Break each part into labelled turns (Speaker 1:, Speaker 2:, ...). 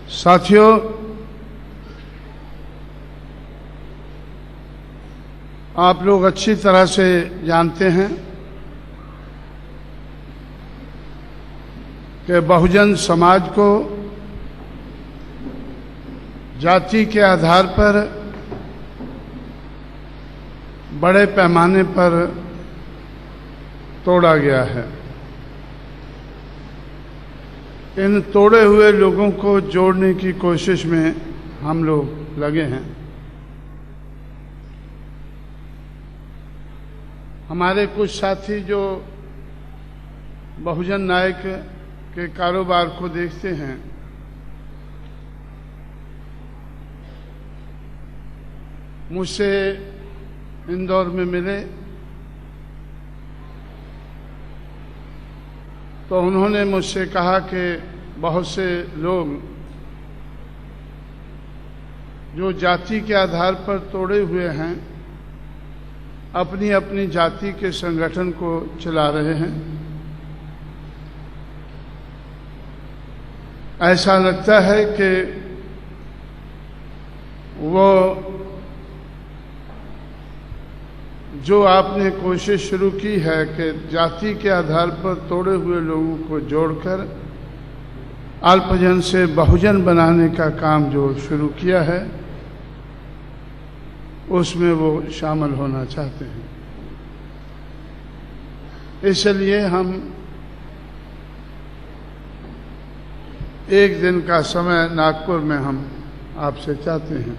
Speaker 1: साथियों, आप लोग अच्छी तरह से जानते हैं कि बहुजन समाज को जाति के आधार पर बड़े पैमाने पर तोड़ा गया है। इन तोड़े हुए लोगों को जोड़ने की कोशिश में हम लोग लगे हैं। हमारे कुछ साथी जो बहुजन नायक के कारोबार को देखते हैं, मुझसे इंदौर में मिले तो उन्होंने मुझसे कहा कि बहुत से लोग जो जाति के आधार पर तोड़े हुए हैं, अपनी अपनी जाति के संगठन को चला रहे हैं। ऐसा लगता है कि वो जो आपने कोशिश शुरू की है कि जाति के आधार पर तोड़े हुए लोगों को जोड़कर अल्पजन से बहुजन बनाने का काम जो शुरू किया है, उसमें वो शामिल होना चाहते हैं। इसलिए हम एक दिन का समय नागपुर में हम आपसे चाहते हैं।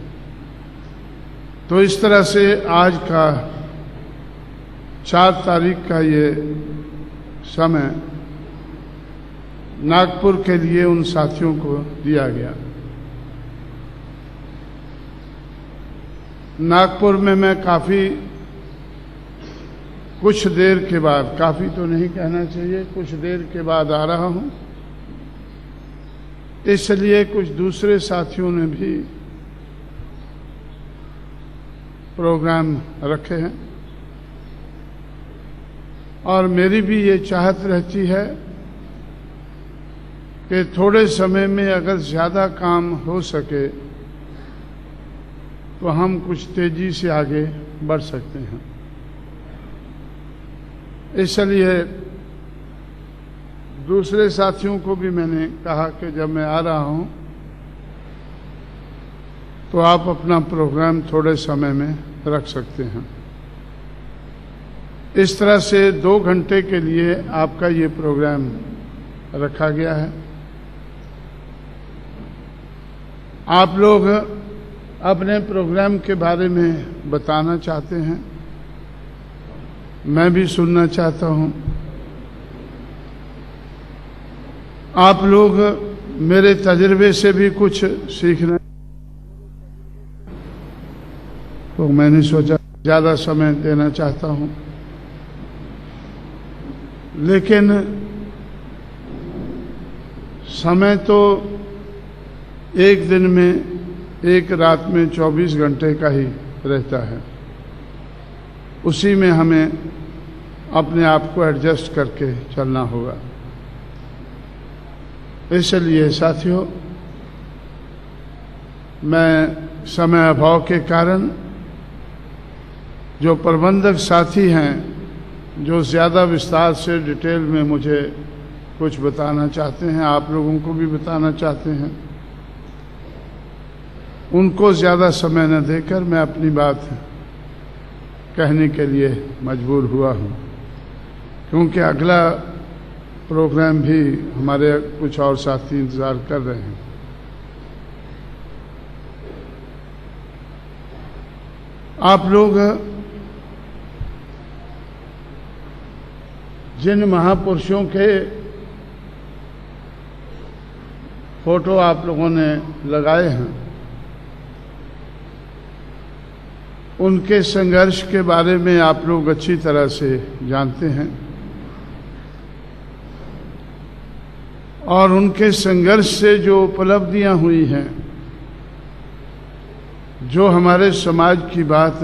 Speaker 1: तो इस तरह से आज का 4 तारीख का ये समय नागपुर के लिए उन साथियों को दिया गया। नागपुर में मैं कुछ देर के बाद, काफी तो नहीं कहना चाहिए, कुछ देर के बाद आ रहा हूं। इसलिए कुछ दूसरे साथियों ने भी प्रोग्राम रखे हैं और मेरी भी ये चाहत रहती है कि थोड़े समय में अगर ज़्यादा काम हो सके तो हम कुछ तेजी से आगे बढ़ सकते हैं। इसलिए दूसरे साथियों को भी मैंने कहा कि जब मैं आ रहा हूं तो आप अपना प्रोग्राम थोड़े समय में रख सकते हैं। इस तरह से 2 घंटे के लिए आपका ये प्रोग्राम रखा गया है। आप लोग अपने प्रोग्राम के बारे में बताना चाहते हैं, मैं भी सुनना चाहता हूं। आप लोग मेरे तजुर्बे से भी कुछ सीखना, तो मैंने सोचा ज़्यादा समय देना चाहता हूं, लेकिन समय तो एक दिन में, एक रात में 24 घंटे का ही रहता है। उसी में हमें अपने आप को एडजस्ट करके चलना होगा। इसलिए साथियों, मैं समय अभाव के कारण जो प्रबंधक साथी हैं, जो ज़्यादा विस्तार से डिटेल में मुझे कुछ बताना चाहते हैं, आप लोगों को भी बताना चाहते हैं, उनको ज़्यादा समय न देकर मैं अपनी बात कहने के लिए मजबूर हुआ हूँ, क्योंकि अगला प्रोग्राम भी हमारे कुछ और साथी इंतज़ार कर रहे हैं। आप लोग जिन महापुरुषों के फोटो आप लोगों ने लगाए हैं, उनके संघर्ष के बारे में आप लोग अच्छी तरह से जानते हैं और उनके संघर्ष से जो उपलब्धियां हुई हैं, जो हमारे समाज की बात,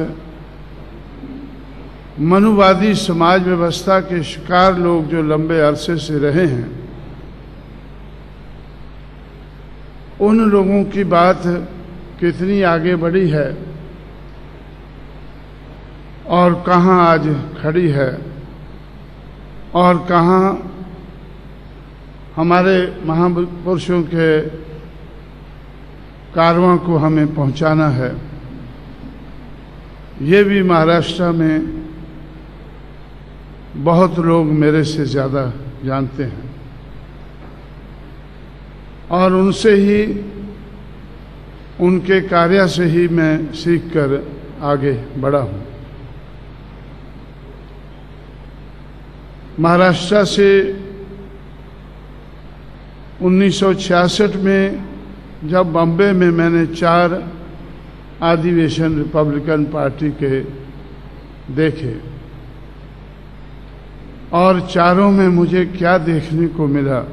Speaker 1: मनुवादी समाज व्यवस्था के शिकार लोग जो लंबे अरसे से रहे हैं, उन लोगों की बात कितनी आगे बढ़ी है और कहाँ आज खड़ी है और कहाँ हमारे महापुरुषों के कारवां को हमें पहुंचाना है, ये भी महाराष्ट्र में बहुत लोग मेरे से ज़्यादा जानते हैं और उनसे ही, उनके कार्य से ही मैं सीखकर आगे बढ़ा हूँ। महाराष्ट्र से 1966 में जब बॉम्बे में मैंने 4 अधिवेशन रिपब्लिकन पार्टी के देखे और चारों में मुझे क्या देखने को मिला,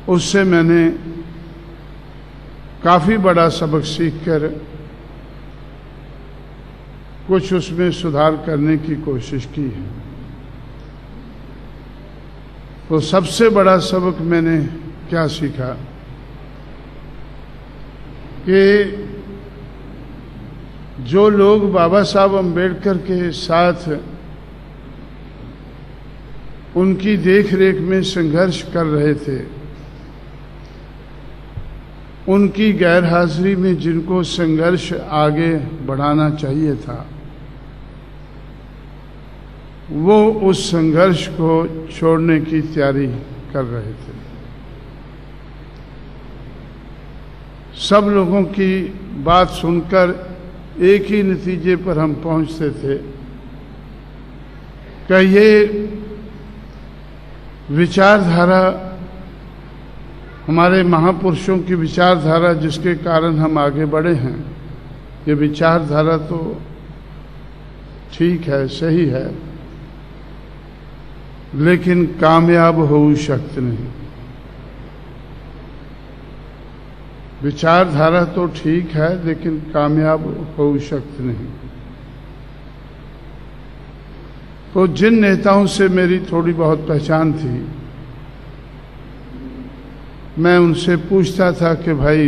Speaker 1: उससे मैंने काफ़ी बड़ा सबक सीखकर कुछ उसमें सुधार करने की कोशिश की है। तो सबसे बड़ा सबक मैंने क्या सीखा कि जो लोग बाबा साहब अम्बेडकर के साथ उनकी देखरेख में संघर्ष कर रहे थे, उनकी गैरहाजिरी में जिनको संघर्ष आगे बढ़ाना चाहिए था, वो उस संघर्ष को छोड़ने की तैयारी कर रहे थे। सब लोगों की बात सुनकर एक ही नतीजे पर हम पहुंचते थे कि ये विचारधारा, हमारे महापुरुषों की विचारधारा जिसके कारण हम आगे बढ़े हैं, ये विचारधारा तो ठीक है, सही है, लेकिन कामयाब हो सकते नहीं। विचारधारा तो ठीक है लेकिन कामयाब हो सकते नहीं। तो जिन नेताओं से मेरी थोड़ी बहुत पहचान थी, मैं उनसे पूछता था कि भाई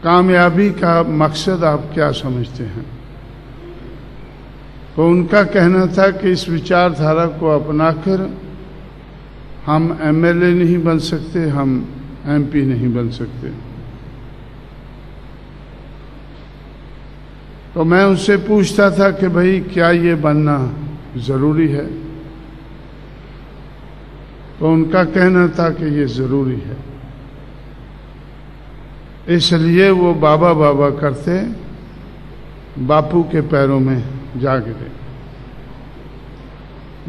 Speaker 1: कामयाबी का मकसद आप क्या समझते हैं? तो उनका कहना था कि इस विचारधारा को अपनाकर हम एमएलए नहीं बन सकते, हम एमपी नहीं बन सकते। तो मैं उनसे पूछता था कि भाई क्या ये बनना ज़रूरी है? तो उनका कहना था कि ये ज़रूरी है, इसलिए वो बाबा बाबा करते बापू के पैरों में जा गिरे।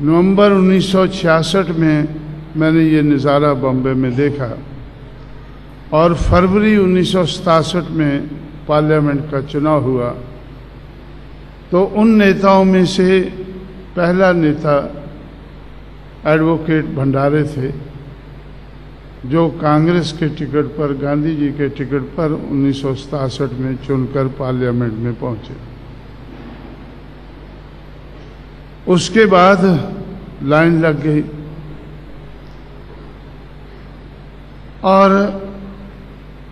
Speaker 1: नवंबर 1966 में मैंने ये नज़ारा बॉम्बे में देखा और फरवरी 1967 में पार्लियामेंट का चुनाव हुआ। तो उन नेताओं में से पहला नेता एडवोकेट भंडारे थे, जो कांग्रेस के टिकट पर, गांधी जी के टिकट पर 1967 में चुनकर पार्लियामेंट में पहुंचे। उसके बाद लाइन लग गई और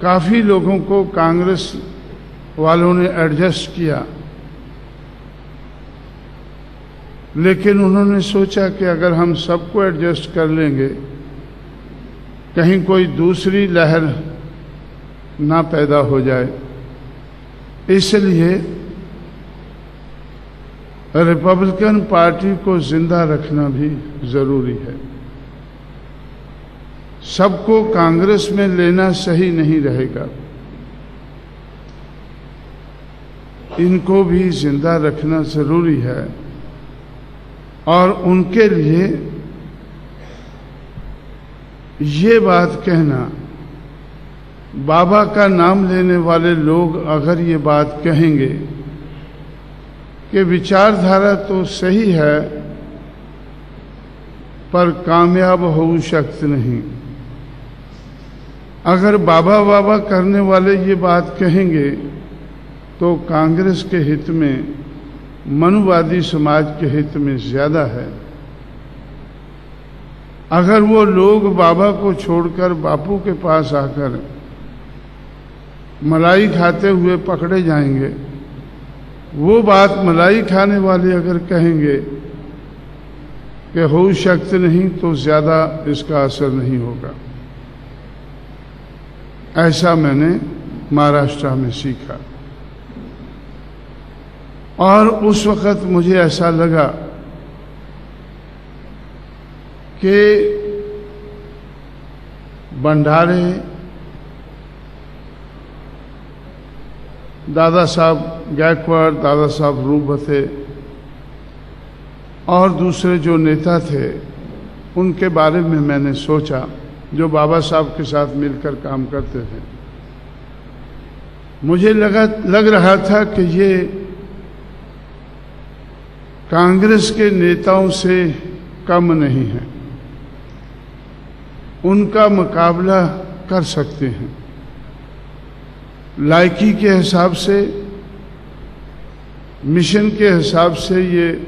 Speaker 1: काफ़ी लोगों को कांग्रेस वालों ने एडजस्ट किया, लेकिन उन्होंने सोचा कि अगर हम सबको एडजस्ट कर लेंगे, कहीं कोई दूसरी लहर ना पैदा हो जाए, इसलिए रिपब्लिकन पार्टी को जिंदा रखना भी ज़रूरी है। सबको कांग्रेस में लेना सही नहीं रहेगा, इनको भी जिंदा रखना ज़रूरी है। और उनके लिए ये बात कहना, बाबा का नाम लेने वाले लोग अगर ये बात कहेंगे कि विचारधारा तो सही है पर कामयाब हो सकते नहीं, अगर बाबा बाबा करने वाले ये बात कहेंगे तो कांग्रेस के हित में, मनुवादी समाज के हित में ज़्यादा है। अगर वो लोग बाबा को छोड़कर बापू के पास आकर मलाई खाते हुए पकड़े जाएंगे, वो बात मलाई खाने वाले अगर कहेंगे कि हो शक्ति नहीं, तो ज्यादा इसका असर नहीं होगा। ऐसा मैंने महाराष्ट्र में सीखा। और उस वक्त मुझे ऐसा लगा कि भंडारे, दादा साहब गायकवाड़, दादा साहब रूपवते और दूसरे जो नेता थे, उनके बारे में मैंने सोचा, जो बाबा साहब के साथ मिलकर काम करते थे। मुझे लग रहा था कि ये कांग्रेस के नेताओं से कम नहीं है, उनका मुकाबला कर सकते हैं। लायकी के हिसाब से, मिशन के हिसाब से ये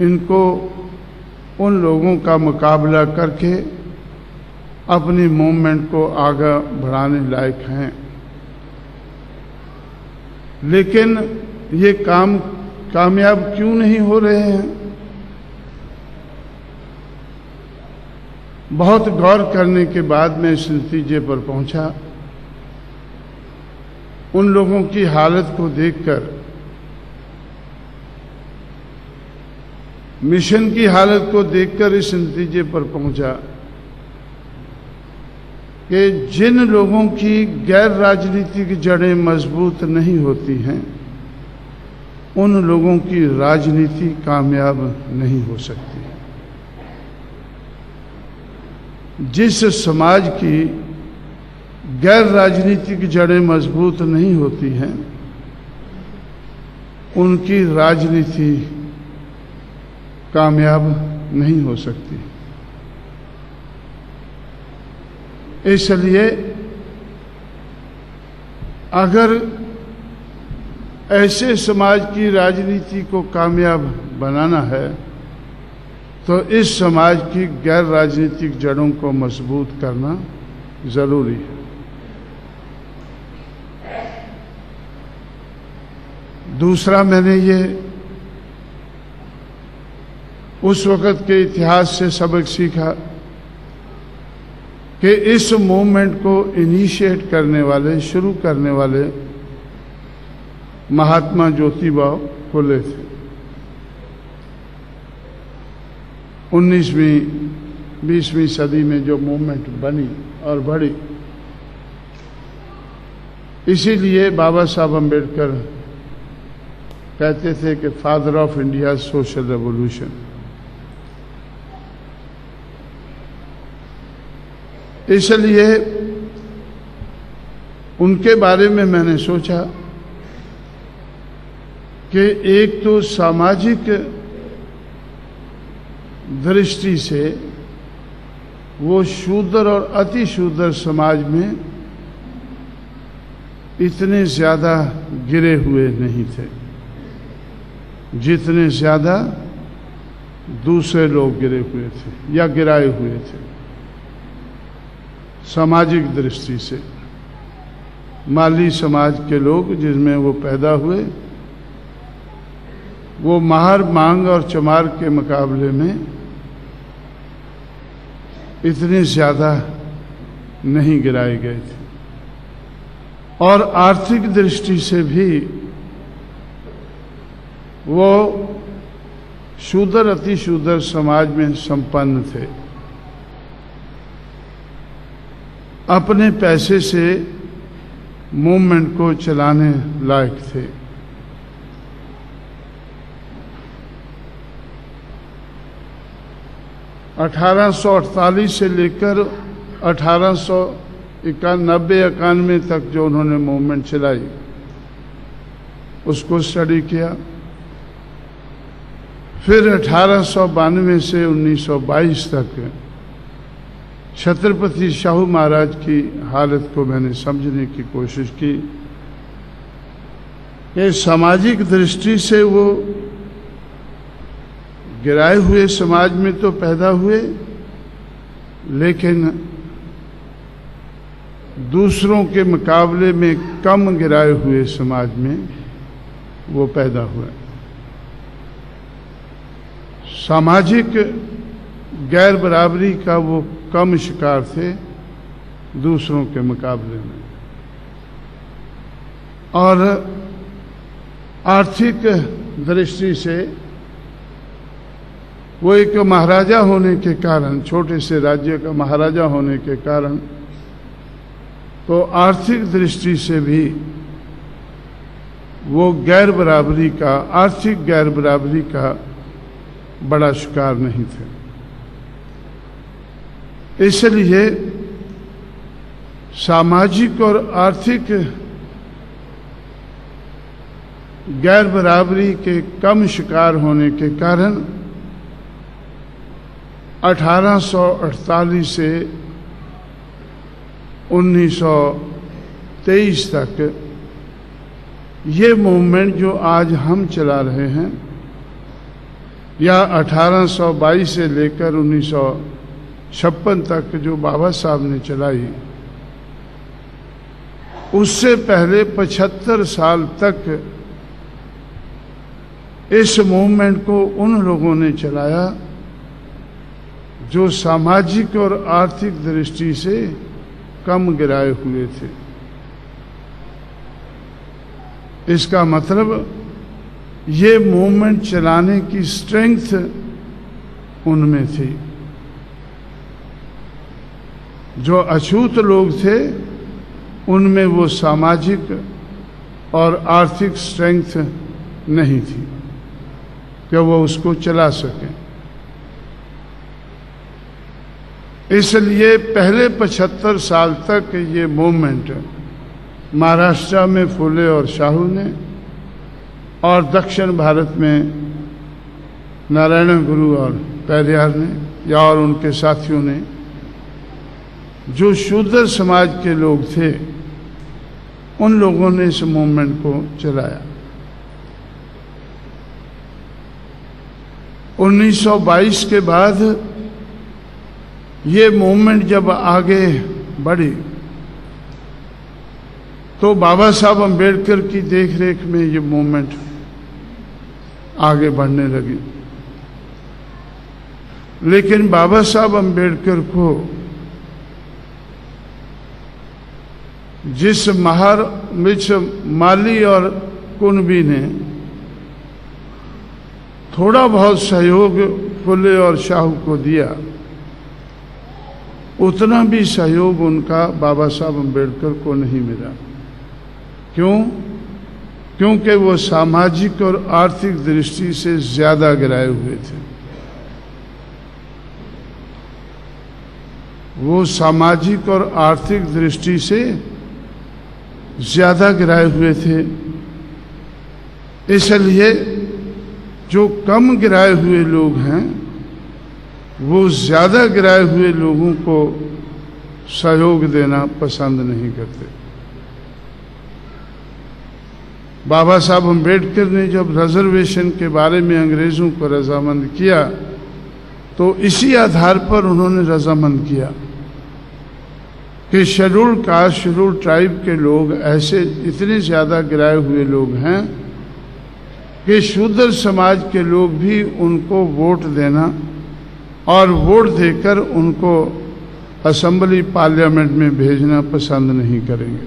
Speaker 1: इनको उन लोगों का मुकाबला करके अपनी मूवमेंट को आगे बढ़ाने लायक हैं। लेकिन ये काम कामयाब क्यों नहीं हो रहे हैं? बहुत गौर करने के बाद मैं इस नतीजे पर पहुंचा, उन लोगों की हालत को देखकर, मिशन की हालत को देखकर इस नतीजे पर पहुंचा कि जिन लोगों की गैर राजनीतिक जड़ें मजबूत नहीं होती हैं, उन लोगों की राजनीति कामयाब नहीं हो सकती। जिस समाज की गैर राजनीतिक जड़ें मजबूत नहीं होती हैं, उनकी राजनीति कामयाब नहीं हो सकती। इसलिए अगर ऐसे समाज की राजनीति को कामयाब बनाना है, तो इस समाज की गैर राजनीतिक जड़ों को मजबूत करना जरूरी है। दूसरा, मैंने ये उस वक़्त के इतिहास से सबक सीखा कि इस मूवमेंट को इनिशिएट करने वाले, शुरू करने वाले महात्मा ज्योतिबा फुले थे। 19वीं 20वीं सदी में जो मूवमेंट बनी और बढ़ी, इसीलिए बाबा साहब अम्बेडकर कहते थे कि father of India social revolution. इसलिए उनके बारे में मैंने सोचा कि एक तो सामाजिक दृष्टि से वो शूद्र और अति शूद्र समाज में इतने ज्यादा गिरे हुए नहीं थे जितने ज्यादा दूसरे लोग गिरे हुए थे या गिराए हुए थे। सामाजिक दृष्टि से माली समाज के लोग जिसमें वो पैदा हुए, वो महार, मांग और चमार के मुकाबले में इतने ज्यादा नहीं गिराए गए थे। और आर्थिक दृष्टि से भी वो शूद्र अति शूद्र समाज में संपन्न थे, अपने पैसे से मूवमेंट को चलाने लायक थे। (1848) से लेकर 1891 तक जो उन्होंने मूवमेंट चलाई, उसको स्टडी किया। फिर 1892 से 1922 तक छत्रपति शाहू महाराज की हालत को मैंने समझने की कोशिश की कि सामाजिक दृष्टि से वो गिराए हुए समाज में तो पैदा हुए, लेकिन दूसरों के मुकाबले में कम गिराए हुए समाज में वो पैदा हुए। सामाजिक गैर बराबरी का वो कम शिकार थे दूसरों के मुकाबले में, और आर्थिक दृष्टि से वो एक महाराजा होने के कारण, छोटे से राज्य का महाराजा होने के कारण, तो आर्थिक दृष्टि से भी वो गैर बराबरी का, आर्थिक गैर बराबरी का बड़ा शिकार नहीं थे। इसलिए सामाजिक और आर्थिक गैर बराबरी के कम शिकार होने के कारण 1848 से 1923 तक ये मूवमेंट जो आज हम चला रहे हैं, या 1822 से लेकर 1956 तक जो बाबा साहब ने चलाई, उससे पहले 75 साल तक इस मूवमेंट को उन लोगों ने चलाया जो सामाजिक और आर्थिक दृष्टि से कम गिराए हुए थे। इसका मतलब ये मूवमेंट चलाने की स्ट्रेंथ उनमें थी। जो अछूत लोग थे उनमें वो सामाजिक और आर्थिक स्ट्रेंथ नहीं थी कि वो उसको चला सकें। इसलिए पहले 75 साल तक ये मूवमेंट महाराष्ट्र में फुले और शाहू ने, और दक्षिण भारत में नारायण गुरु और पेरियार ने, या और उनके साथियों ने, जो शूद्र समाज के लोग थे, उन लोगों ने इस मूवमेंट को चलाया। 1922 के बाद ये मूवमेंट जब आगे बढ़ी तो बाबा साहब अम्बेडकर की देखरेख में ये मूवमेंट आगे बढ़ने लगी। लेकिन बाबा साहब अम्बेडकर को जिस माली और कुनबी ने थोड़ा बहुत सहयोग फुले और शाहू को दिया, उतना भी सहयोग उनका बाबा साहब अम्बेडकर को नहीं मिला। क्यों? क्योंकि वो सामाजिक और आर्थिक दृष्टि से ज्यादा गिराए हुए थे। वो सामाजिक और आर्थिक दृष्टि से ज्यादा गिराए हुए थे। इसलिए जो कम गिराए हुए लोग हैं वो ज्यादा गिराए हुए लोगों को सहयोग देना पसंद नहीं करते। बाबा साहब अम्बेडकर ने जब रिजर्वेशन के बारे में अंग्रेजों को रजामंद किया तो इसी आधार पर उन्होंने रजामंद किया कि शेड्यूल्ड कास्ट, शेड्यूल्ड ट्राइब के लोग ऐसे इतने ज्यादा गिराए हुए लोग हैं कि शूद्र समाज के लोग भी उनको वोट देना और वोट देकर उनको असेंबली पार्लियामेंट में भेजना पसंद नहीं करेंगे।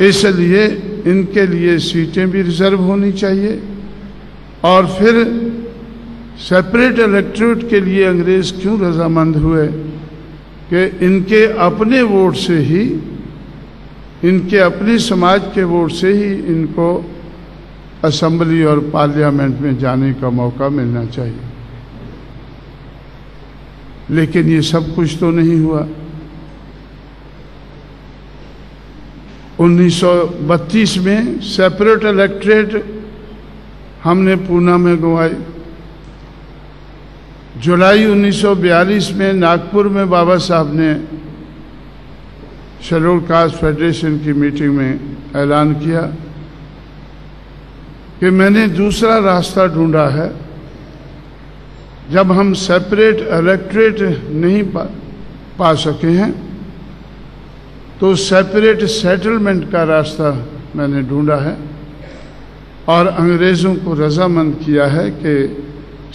Speaker 1: इसलिए इनके लिए सीटें भी रिजर्व होनी चाहिए। और फिर सेपरेट इलेक्टोरेट के लिए अंग्रेज क्यों रजामंद हुए कि इनके अपने वोट से ही, इनके अपने समाज के वोट से ही इनको असेंबली और पार्लियामेंट में जाने का मौका मिलना चाहिए। लेकिन ये सब कुछ तो नहीं हुआ। 1932 में सेपरेट इलेक्टोरेट हमने पूना में गंवाई। जुलाई 1942 में नागपुर में बाबा साहब ने शेड्यूल्ड कास्ट फेडरेशन की मीटिंग में ऐलान किया कि मैंने दूसरा रास्ता ढूंढा है जब हम सेपरेट इलेक्टोरेट नहीं पा सके हैं तो सेपरेट सेटलमेंट का रास्ता मैंने ढूंढा है और अंग्रेज़ों को रजामंद किया है कि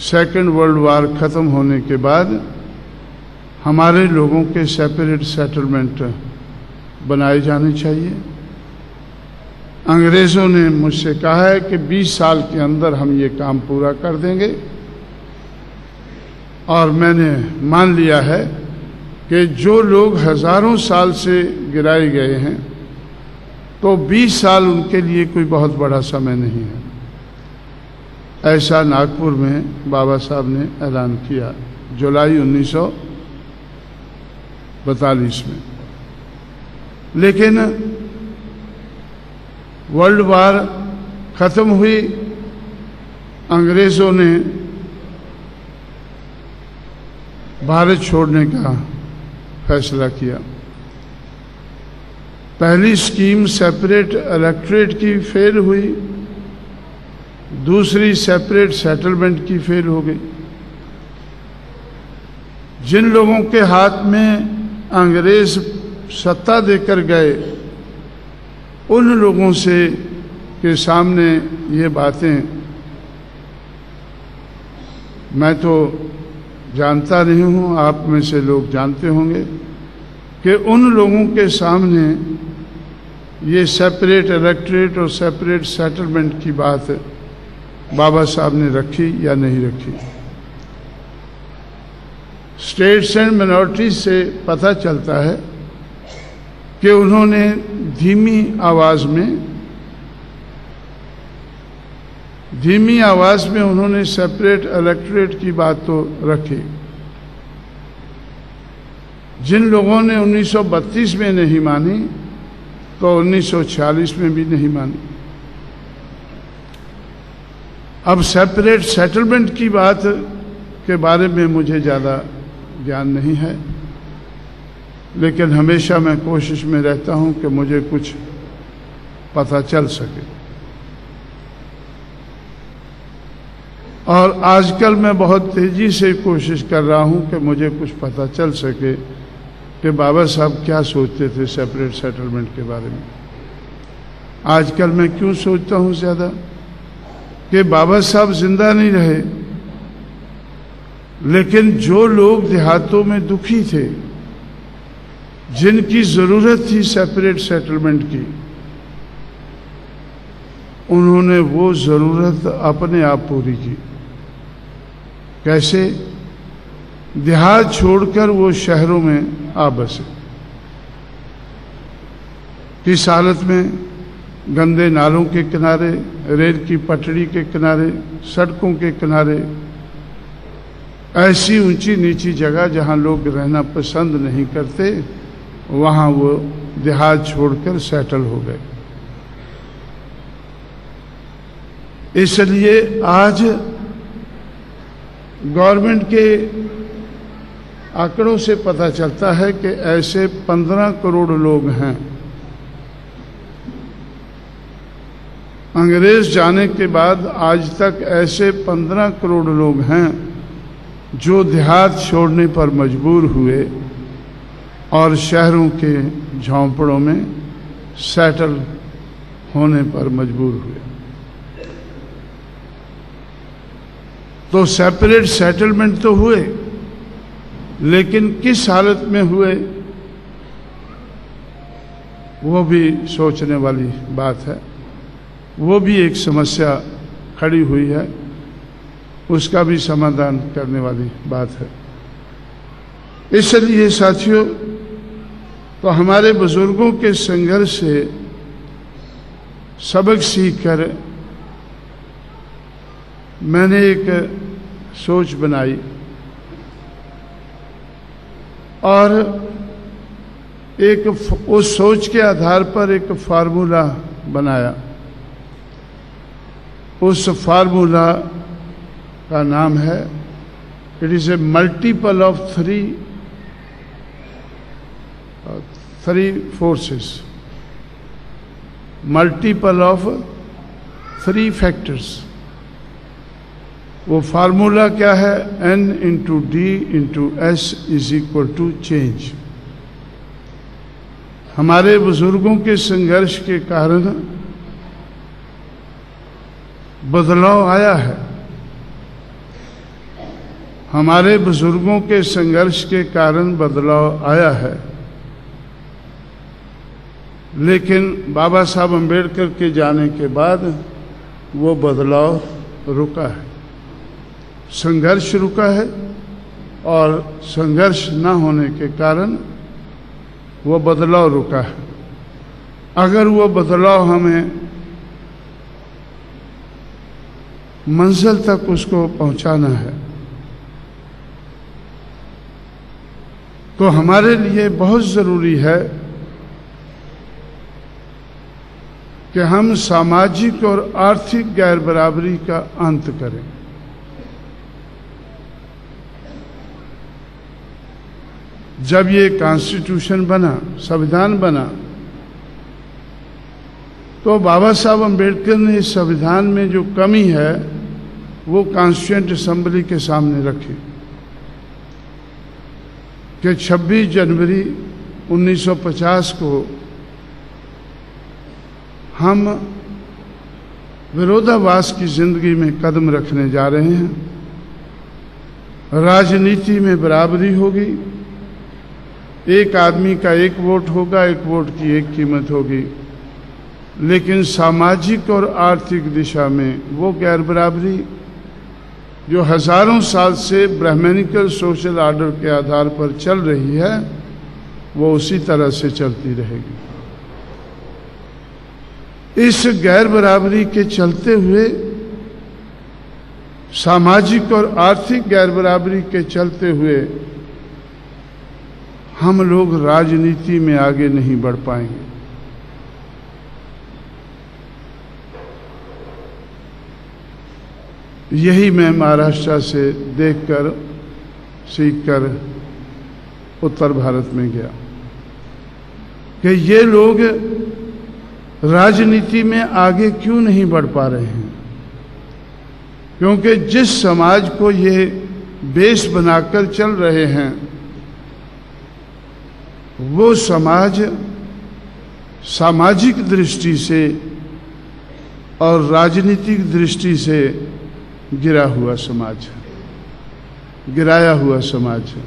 Speaker 1: सेकेंड वर्ल्ड वार ख़त्म होने के बाद हमारे लोगों के सेपरेट सेटलमेंट बनाए जाने चाहिए। अंग्रेज़ों ने मुझसे कहा है कि 20 साल के अंदर हम ये काम पूरा कर देंगे और मैंने मान लिया है कि जो लोग हज़ारों साल से गिराए गए हैं तो 20 साल उनके लिए कोई बहुत बड़ा समय नहीं है। ऐसा नागपुर में बाबा साहब ने ऐलान किया जुलाई 1942 में। लेकिन वर्ल्ड वार ख़त्म हुई, अंग्रेज़ों ने भारत छोड़ने का फैसला किया। पहली स्कीम सेपरेट इलेक्टोरेट की फेल हुई, दूसरी सेपरेट सेटलमेंट की फेल हो गई। जिन लोगों के हाथ में अंग्रेज सत्ता देकर गए उन लोगों से के सामने ये बातें मैं तो जानता नहीं हूँ, आप में से लोग जानते होंगे कि उन लोगों के सामने ये सेपरेट इलेक्टोरेट और सेपरेट सेटलमेंट की बात बाबा साहब ने रखी या नहीं रखी। स्टेट्स एंड मिनॉरिटीज से पता चलता है कि उन्होंने धीमी आवाज में उन्होंने सेपरेट इलेक्टोरेट की बात तो रखी। जिन लोगों ने 1932 में नहीं मानी तो 1946 में भी नहीं मानी। अब सेपरेट सेटलमेंट की बात के बारे में मुझे ज़्यादा ज्ञान नहीं है, लेकिन हमेशा मैं कोशिश में रहता हूं कि मुझे कुछ पता चल सके। और आजकल मैं बहुत तेजी से कोशिश कर रहा हूं कि मुझे कुछ पता चल सके कि बाबा साहब क्या सोचते थे सेपरेट सेटलमेंट के बारे में। आजकल मैं क्यों सोचता हूं ज़्यादा कि बाबा साहब जिंदा नहीं रहे, लेकिन जो लोग देहातों में दुखी थे, जिनकी ज़रूरत थी सेपरेट सेटलमेंट की, उन्होंने वो ज़रूरत अपने आप पूरी की। कैसे? देहात छोड़कर वो शहरों में आ बसे। किस हालत में? गंदे नालों के किनारे, रेल की पटड़ी के किनारे, सड़कों के किनारे, ऐसी ऊंची नीची जगह जहां लोग रहना पसंद नहीं करते, वहां वो देहात छोड़कर सेटल हो गए। इसलिए आज गवर्नमेंट के आंकड़ों से पता चलता है कि ऐसे 15 करोड़ लोग हैं। अंग्रेज जाने के बाद आज तक ऐसे 15 करोड़ लोग हैं जो देहात छोड़ने पर मजबूर हुए और शहरों के झोंपड़ों में सेटल होने पर मजबूर हुए। तो सेपरेट सेटलमेंट तो हुए, लेकिन किस हालत में हुए वो भी सोचने वाली बात है। वो भी एक समस्या खड़ी हुई है, उसका भी समाधान करने वाली बात है। इसलिए साथियों, तो हमारे बुजुर्गों के संघर्ष से सबक सीखकर मैंने एक सोच बनाई और उस सोच के आधार पर एक फार्मूला बनाया। उस फार्मूला का नाम है, it is a multiple of three forces, multiple of 3 factors. वो फार्मूला क्या है? N into D into S is equal to change. हमारे बुजुर्गों के संघर्ष के कारण बदलाव आया है। हमारे बुजुर्गों के संघर्ष के कारण बदलाव आया है, लेकिन बाबा साहब अम्बेडकर के जाने के बाद वो बदलाव रुका है, संघर्ष रुका है, और संघर्ष न होने के कारण वो बदलाव रुका है। अगर वो बदलाव हमें मंजिल तक उसको पहुंचाना है तो हमारे लिए बहुत ज़रूरी है कि हम सामाजिक और आर्थिक गैर बराबरी का अंत करें। जब ये कॉन्स्टिट्यूशन बना, संविधान बना, तो बाबा साहब अम्बेडकर ने इस संविधान में जो कमी है वो कॉन्स्टिट्यूएंट असेंबली के सामने रखी कि 26 जनवरी 1950 को हम विरोधाभास की जिंदगी में कदम रखने जा रहे हैं। राजनीति में बराबरी होगी, एक आदमी का एक वोट होगा, एक वोट की एक कीमत होगी, लेकिन सामाजिक और आर्थिक दिशा में वो गैर बराबरी जो हजारों साल से ब्राह्मणिकल सोशल ऑर्डर के आधार पर चल रही है वो उसी तरह से चलती रहेगी। इस गैर बराबरी के चलते हुए, सामाजिक और आर्थिक गैर बराबरी के चलते हुए हम लोग राजनीति में आगे नहीं बढ़ पाएंगे। यही मैं महाराष्ट्र से देखकर सीखकर उत्तर भारत में गया कि ये लोग राजनीति में आगे क्यों नहीं बढ़ पा रहे हैं, क्योंकि जिस समाज को ये बेस बनाकर चल रहे हैं वो समाज सामाजिक दृष्टि से और राजनीतिक दृष्टि से गिरा हुआ समाज है, गिराया हुआ समाज है।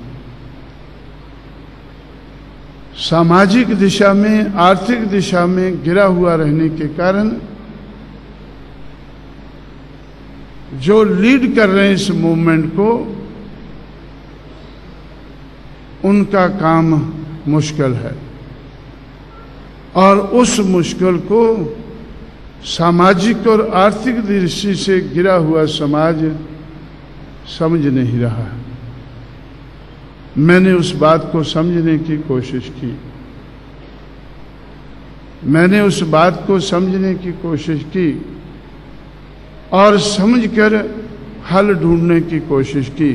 Speaker 1: सामाजिक दिशा में, आर्थिक दिशा में गिरा हुआ रहने के कारण जो लीड कर रहे हैं इस मूवमेंट को, उनका काम मुश्किल है, और उस मुश्किल को सामाजिक और आर्थिक दृष्टि से गिरा हुआ समाज समझ नहीं रहा है। मैंने उस बात को समझने की कोशिश की, मैंने उस बात को समझने की कोशिश की और समझकर हल ढूंढने की कोशिश की।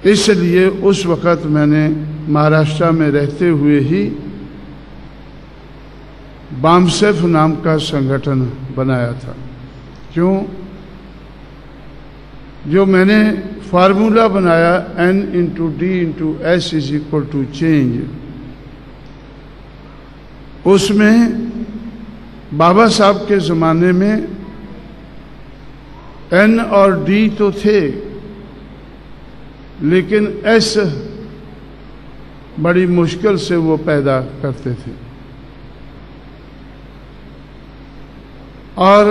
Speaker 1: इसलिए उस वक़्त मैंने महाराष्ट्र में रहते हुए ही बामसेफ नाम का संगठन बनाया था। क्यों? जो मैंने फार्मूला बनाया N into D into S is equal to change, उसमें बाबा साहब के ज़माने में N और D तो थे, लेकिन S बड़ी मुश्किल से वो पैदा करते थे, और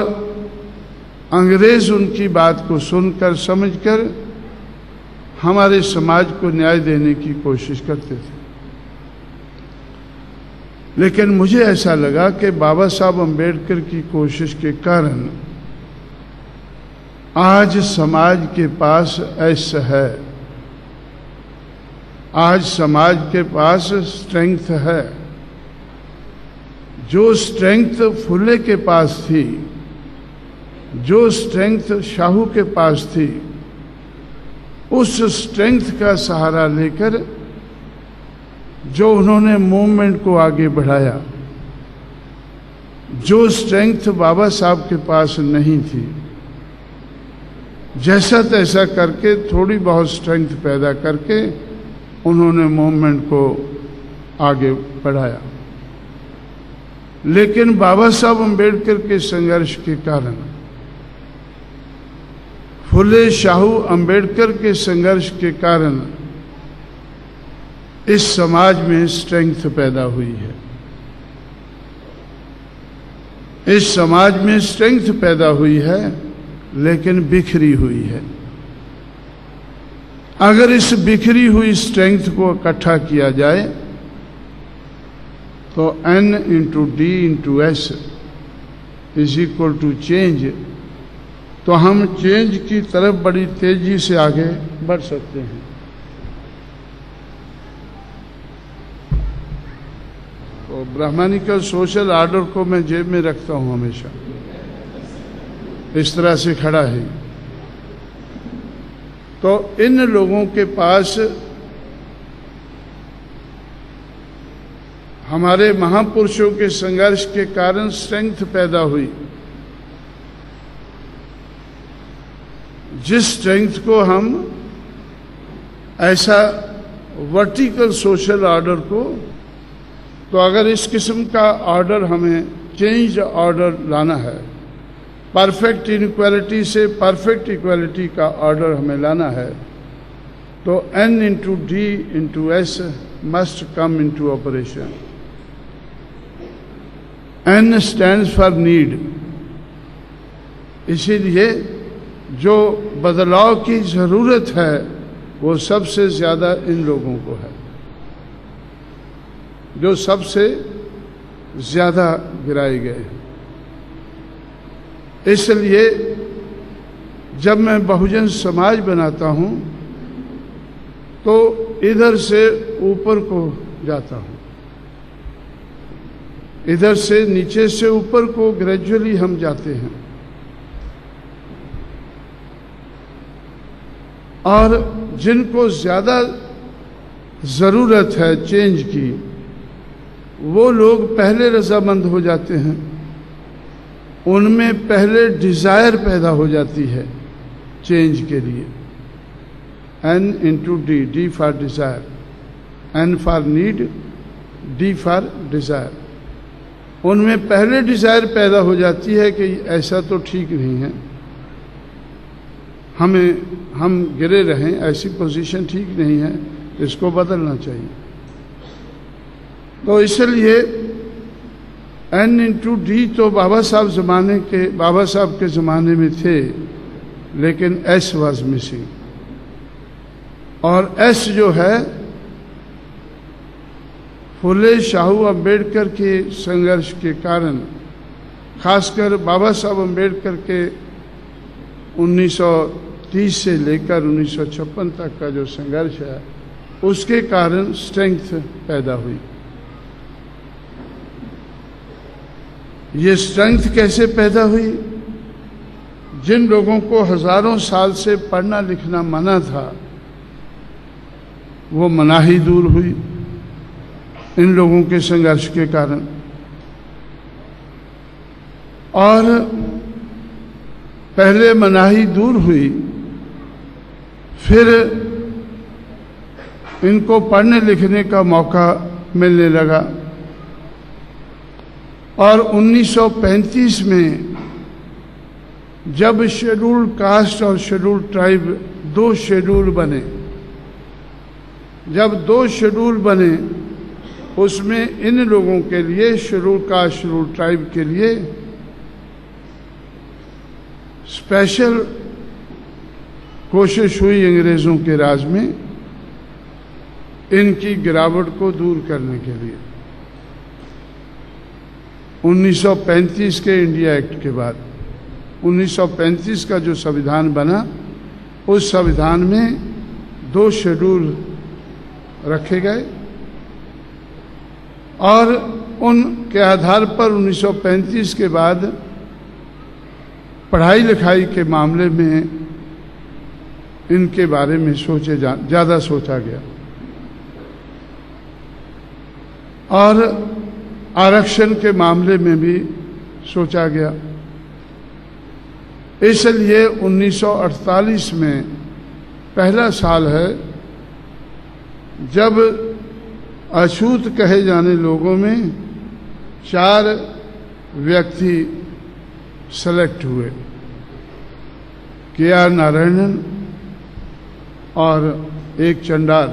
Speaker 1: अंग्रेज उनकी बात को सुनकर समझकर हमारे समाज को न्याय देने की कोशिश करते थे। लेकिन मुझे ऐसा लगा कि बाबा साहब अम्बेडकर की कोशिश के कारण आज समाज के पास ऐसा है, आज समाज के पास स्ट्रेंथ है। जो स्ट्रेंथ फुले के पास थी, जो स्ट्रेंथ शाहू के पास थी, उस स्ट्रेंथ का सहारा लेकर जो उन्होंने मूवमेंट को आगे बढ़ाया, जो स्ट्रेंथ बाबा साहब के पास नहीं थी, जैसा तैसा करके थोड़ी बहुत स्ट्रेंथ पैदा करके उन्होंने मूवमेंट को आगे बढ़ाया। लेकिन बाबा साहब अम्बेडकर के संघर्ष के कारण, फुले शाहू अम्बेडकर के संघर्ष के कारण इस समाज में स्ट्रेंथ पैदा हुई है। इस समाज में स्ट्रेंथ पैदा हुई है, लेकिन बिखरी हुई है। अगर इस बिखरी हुई स्ट्रेंथ को इकट्ठा किया जाए तो N into D into S is equal to change, तो हम चेंज की तरफ बड़ी तेजी से आगे बढ़ सकते हैं। तो ब्राह्मणिकल सोशल ऑर्डर को मैं जेब में रखता हूं हमेशा, इस तरह से खड़ा है। तो इन लोगों के पास हमारे महापुरुषों के संघर्ष के कारण स्ट्रेंथ पैदा हुई। जिस स्ट्रेंथ को हम ऐसा वर्टिकल सोशल ऑर्डर को, तो अगर इस किस्म का ऑर्डर हमें चेंज ऑर्डर लाना है, परफेक्ट इनइक्वालिटी से परफेक्ट इक्वालिटी का ऑर्डर हमें लाना है, तो N into D into S must come into operation. N stands for need, इसीलिए जो बदलाव की जरूरत है वो सबसे ज्यादा इन लोगों को है, जो सबसे ज्यादा गिराए गए हैं। इसलिए जब मैं बहुजन समाज बनाता हूं तो इधर से ऊपर को जाता हूं, इधर से नीचे से ऊपर को ग्रेजुअली हम जाते हैं। और जिनको ज्यादा जरूरत है चेंज की, वो लोग पहले रजामंद हो जाते हैं, उनमें पहले डिजायर पैदा हो जाती है चेंज के लिए। N into D, D for Dzire, N for need, D for Dzire. उनमें पहले डिजायर पैदा हो जाती है कि ऐसा तो ठीक नहीं है, हम गिरे रहें, ऐसी पोजीशन ठीक नहीं है, इसको बदलना चाहिए। तो इसलिए N इंटू डी तो बाबा साहब के ज़माने में थे, लेकिन S वाज मिसिंग। और S जो है, फुले शाहू अम्बेडकर के संघर्ष के कारण, खासकर बाबा साहब अम्बेडकर के 1930 से लेकर 1956 तक का जो संघर्ष है, उसके कारण स्ट्रेंथ पैदा हुई। ये स्ट्रेंथ कैसे पैदा हुई? जिन लोगों को हजारों साल से पढ़ना लिखना मना था, वो मनाही दूर हुई इन लोगों के संघर्ष के कारण। और पहले मनाही दूर हुई, फिर इनको पढ़ने लिखने का मौका मिलने लगा। और 1935 में जब शेड्यूल्ड कास्ट और शेड्यूल्ड ट्राइब दो शेड्यूल बने, जब दो शेड्यूल बने, उसमें इन लोगों के लिए, शेड्यूल्ड कास्ट शेड्यूल्ड ट्राइब के लिए स्पेशल कोशिश हुई अंग्रेजों के राज में इनकी गिरावट को दूर करने के लिए। 1935 के इंडिया एक्ट के बाद 1935 का जो संविधान बना, उस संविधान में दो शेड्यूल रखे गए और उनके आधार पर 1935 के बाद पढ़ाई लिखाई के मामले में इनके बारे में ज़्यादा सोचा गया और आरक्षण के मामले में भी सोचा गया। इसलिए 1948 में पहला साल है जब अछूत कहे जाने लोगों में 4 व्यक्ति सेलेक्ट हुए, के.आर. नारायणन और एक चंडाल,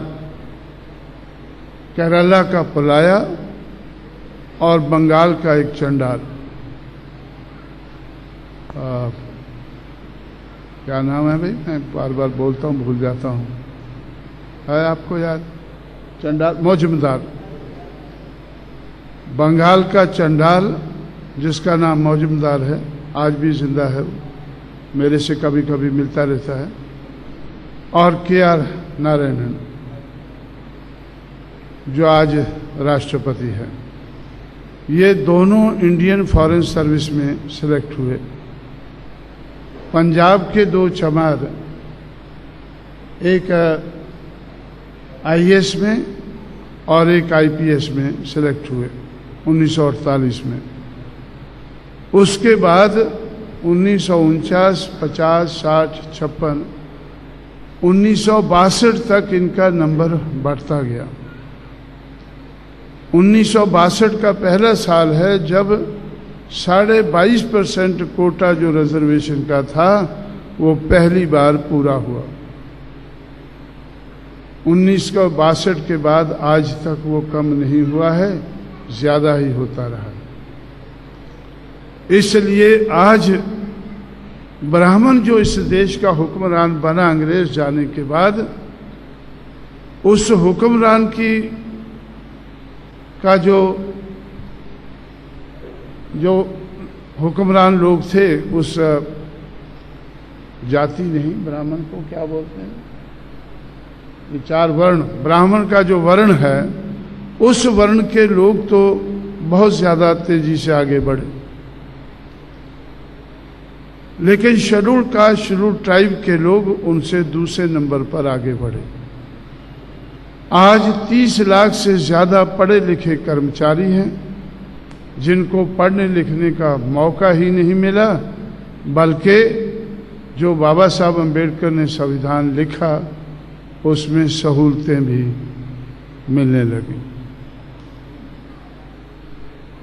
Speaker 1: केरला का पलाया और बंगाल का एक चंडाल। क्या नाम है भाई? मैं बार बार बोलता हूँ, भूल जाता हूँ। है आपको याद? चंडाल मौजूमदार, बंगाल का चंडाल जिसका नाम मौजूमदार है, आज भी जिंदा है, मेरे से कभी कभी मिलता रहता है, और के.आर. नारायणन जो आज राष्ट्रपति है। ये दोनों इंडियन फॉरेन सर्विस में सिलेक्ट हुए। पंजाब के 2 चमार, एक आईएएस में और एक आईपीएस में सिलेक्ट हुए 1948 में। उसके बाद 1949, 50, 60, 56, 1962 तक इनका नंबर बढ़ता गया। 1962 का पहला साल है जब 22.5% कोटा जो रिजर्वेशन का था वो पहली बार पूरा हुआ। 1962 के बाद आज तक वो कम नहीं हुआ है, ज्यादा ही होता रहा। इसलिए आज ब्राह्मण जो इस देश का हुक्मरान बना अंग्रेज जाने के बाद, उस हुक्मरान का जो हुक्मरान लोग थे, उस जाति नहीं, ब्राह्मण को क्या बोलते हैं, ये 4 वर्ण, ब्राह्मण का जो वर्ण है, उस वर्ण के लोग तो बहुत ज्यादा तेजी से आगे बढ़े, लेकिन शेड्यूल कास्ट, शेड्यूल ट्राइब के लोग उनसे दूसरे नंबर पर आगे बढ़े। आज 30 लाख से ज्यादा पढ़े लिखे कर्मचारी हैं जिनको पढ़ने लिखने का मौका ही नहीं मिला, बल्कि जो बाबा साहब अम्बेडकर ने संविधान लिखा उसमें सहूलतें भी मिलने लगी।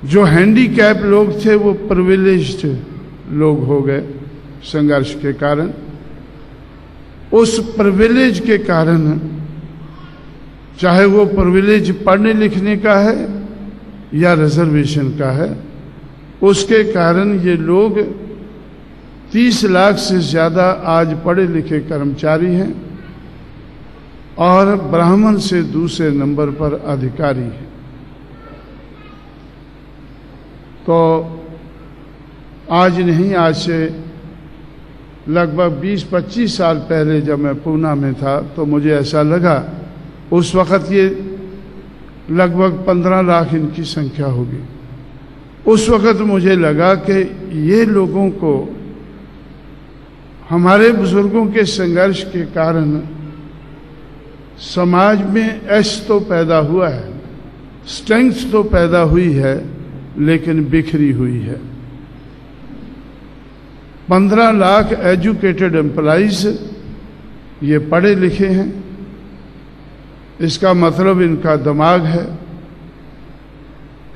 Speaker 1: जो हैंडीकैप लोग थे वो प्रिविलेज्ड लोग हो गए संघर्ष के कारण। उस प्रिविलेज के कारण, चाहे वो प्रिविलेज पढ़ने लिखने का है या रिजर्वेशन का है, उसके कारण ये लोग 30 लाख से ज्यादा आज पढ़े लिखे कर्मचारी हैं और ब्राह्मण से दूसरे नंबर पर अधिकारी हैं। तो आज नहीं, आज से लगभग 20-25 साल पहले जब मैं पूना में था तो मुझे ऐसा लगा, उस वक़्त ये लगभग 15 लाख इनकी संख्या होगी। उस वक़्त मुझे लगा कि ये लोगों को हमारे बुजुर्गों के संघर्ष के कारण समाज में ऐश तो पैदा हुआ है, स्ट्रेंथ तो पैदा हुई है, लेकिन बिखरी हुई है। 15 लाख एजुकेटेड एम्प्लॉइज ये पढ़े लिखे हैं, इसका मतलब इनका दिमाग है,